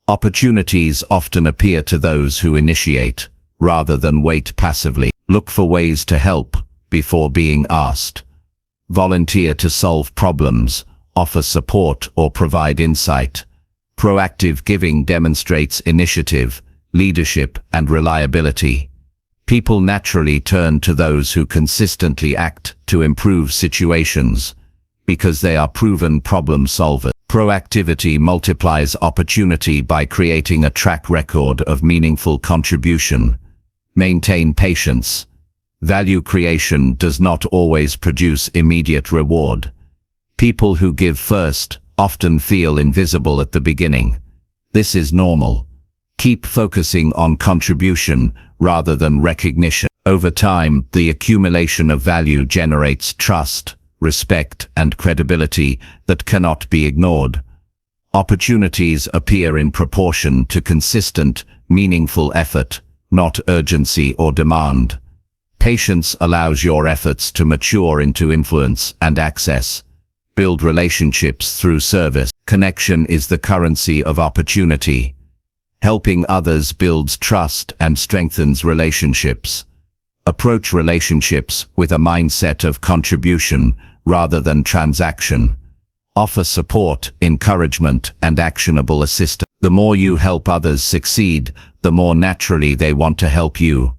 Opportunities often appear to those who initiate, rather than wait passively. Look for ways to help before being asked. Volunteer to solve problems, offer support, or provide insight. Proactive giving demonstrates initiative, leadership, and reliability. People naturally turn to those who consistently act to improve situations, because they are proven problem solvers. Proactivity multiplies opportunity by creating a track record of meaningful contribution. Maintain patience. Value creation does not always produce immediate reward. People who give first often feel invisible at the beginning. This is normal. Keep focusing on contribution rather than recognition. Over time, the accumulation of value generates trust, respect, and credibility that cannot be ignored. Opportunities appear in proportion to consistent, meaningful effort, not urgency or demand. Patience allows your efforts to mature into influence and access. Build relationships through service. Connection is the currency of opportunity. Helping others builds trust and strengthens relationships. Approach relationships with a mindset of contribution rather than transaction. Offer support, encouragement, and actionable assistance. The more you help others succeed, the more naturally they want to help you.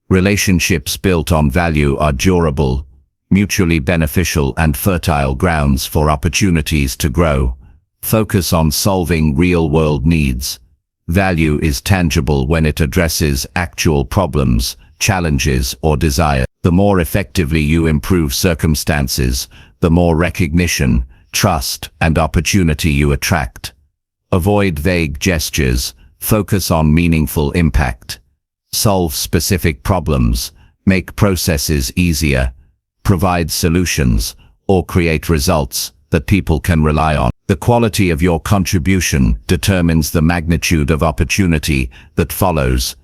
Relationships built on value are durable, mutually beneficial, and fertile grounds for opportunities to grow. Focus on solving real-world needs. Value is tangible when it addresses actual problems, challenges, or desires. The more effectively you improve circumstances, the more recognition, trust, and opportunity you attract. Avoid vague gestures, focus on meaningful impact. Solve specific problems, make processes easier, provide solutions, or create results that people can rely on. The quality of your contribution determines the magnitude of opportunity that follows.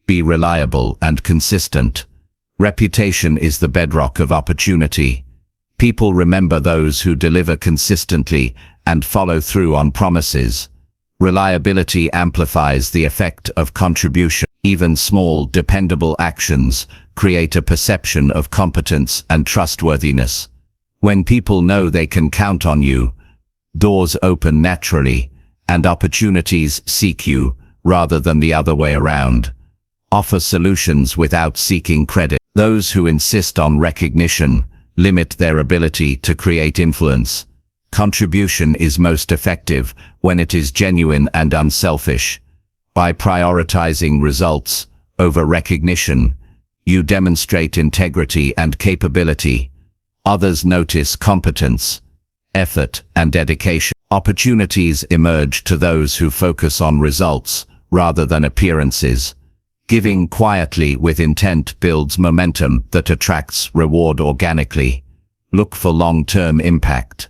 Be reliable and consistent. Reputation is the bedrock of opportunity. People remember those who deliver consistently and follow through on promises. Reliability amplifies the effect of contribution. Even small, dependable actions create a perception of competence and trustworthiness. When people know they can count on you, doors open naturally, and opportunities seek you, rather than the other way around. Offer solutions without seeking credit. Those who insist on recognition limit their ability to create influence. Contribution is most effective when it is genuine and unselfish. By prioritizing results over recognition, you demonstrate integrity and capability. Others notice competence, effort, and dedication. Opportunities emerge to those who focus on results rather than appearances. Giving quietly with intent builds momentum that attracts reward organically. Look for long-term impact.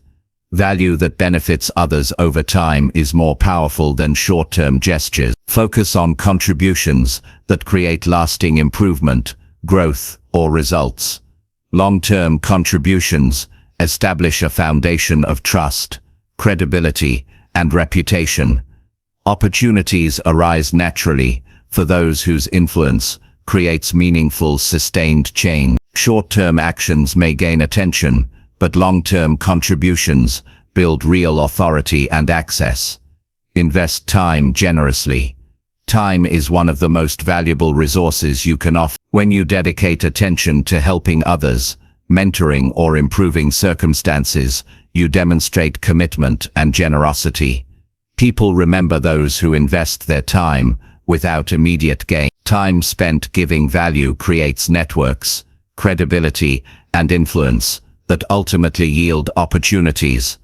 Value that benefits others over time is more powerful than short-term gestures. Focus on contributions that create lasting improvement, growth, or results. Long-term contributions establish a foundation of trust, credibility, and reputation. Opportunities arise naturally for those whose influence creates meaningful, sustained change. Short-term actions may gain attention, but long-term contributions build real authority and access. Invest time generously. Time is one of the most valuable resources you can offer. When you dedicate attention to helping others, mentoring, or improving circumstances, you demonstrate commitment and generosity. People remember those who invest their time without immediate gain. Time spent giving value creates networks, credibility, and influence that ultimately yield opportunities.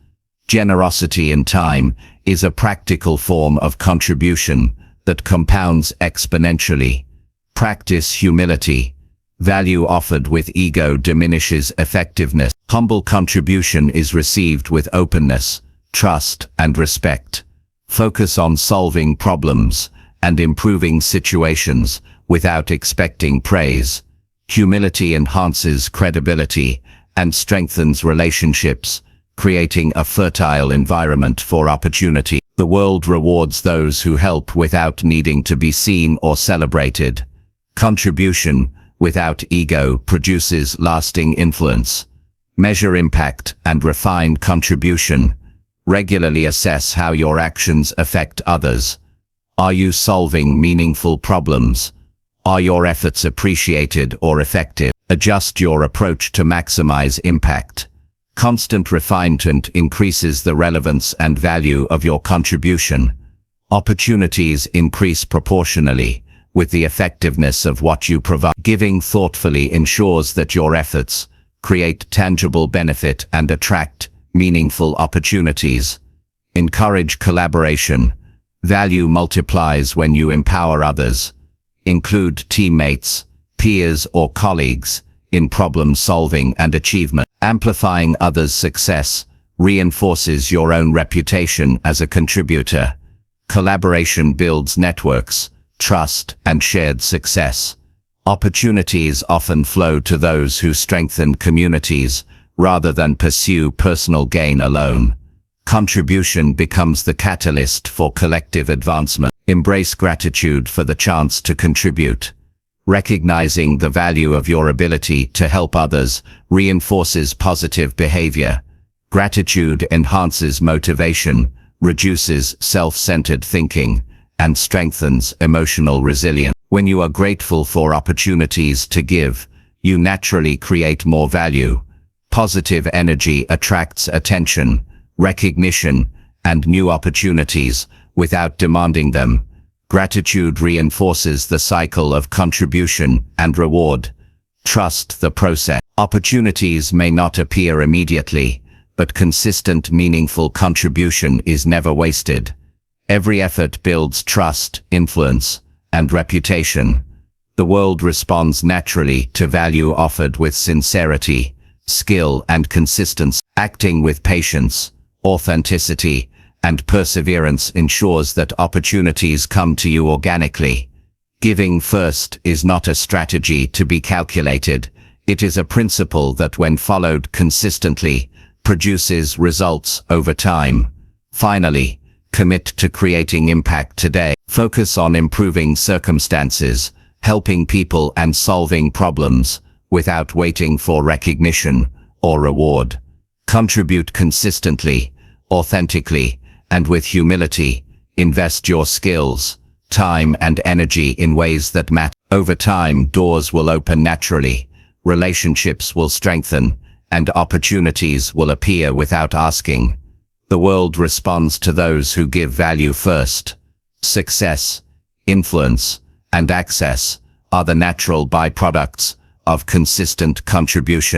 Generosity in time is a practical form of contribution that compounds exponentially. Practice humility. Value offered with ego diminishes effectiveness. Humble contribution is received with openness, trust, and respect. Focus on solving problems and improving situations without expecting praise. Humility enhances credibility and strengthens relationships, creating a fertile environment for opportunity. The world rewards those who help without needing to be seen or celebrated. Contribution without ego produces lasting influence. Measure impact and refine contribution. Regularly assess how your actions affect others. Are you solving meaningful problems? Are your efforts appreciated or effective? Adjust your approach to maximize impact. Constant refinement increases the relevance and value of your contribution. Opportunities increase proportionally with the effectiveness of what you provide. Giving thoughtfully ensures that your efforts create tangible benefit and attract meaningful opportunities. Encourage collaboration. Value multiplies when you empower others. Include teammates, peers, or colleagues in problem solving and achievement. Amplifying others' success reinforces your own reputation as a contributor. Collaboration builds networks, trust, and shared success. Opportunities often flow to those who strengthen communities rather than pursue personal gain alone. Contribution becomes the catalyst for collective advancement. Embrace gratitude for the chance to contribute. Recognizing the value of your ability to help others reinforces positive behavior. Gratitude enhances motivation, reduces self-centered thinking, and strengthens emotional resilience. When you are grateful for opportunities to give, you naturally create more value. Positive energy attracts attention, recognition, and new opportunities without demanding them. Gratitude reinforces the cycle of contribution and reward. Trust the process. Opportunities may not appear immediately, but consistent, meaningful contribution is never wasted. Every effort builds trust, influence, and reputation. The world responds naturally to value offered with sincerity, skill, and consistency. Acting with patience, authenticity, and perseverance ensures that opportunities come to you organically. Giving first is not a strategy to be calculated. It is a principle that, when followed consistently, produces results over time. Finally, commit to creating impact today. Focus on improving circumstances, helping people, and solving problems without waiting for recognition or reward. Contribute consistently, authentically, and with humility. Invest your skills, time, and energy in ways that matter. Over time, doors will open naturally, relationships will strengthen, and opportunities will appear without asking. The world responds to those who give value first. Success, influence, and access are the natural byproducts of consistent contribution.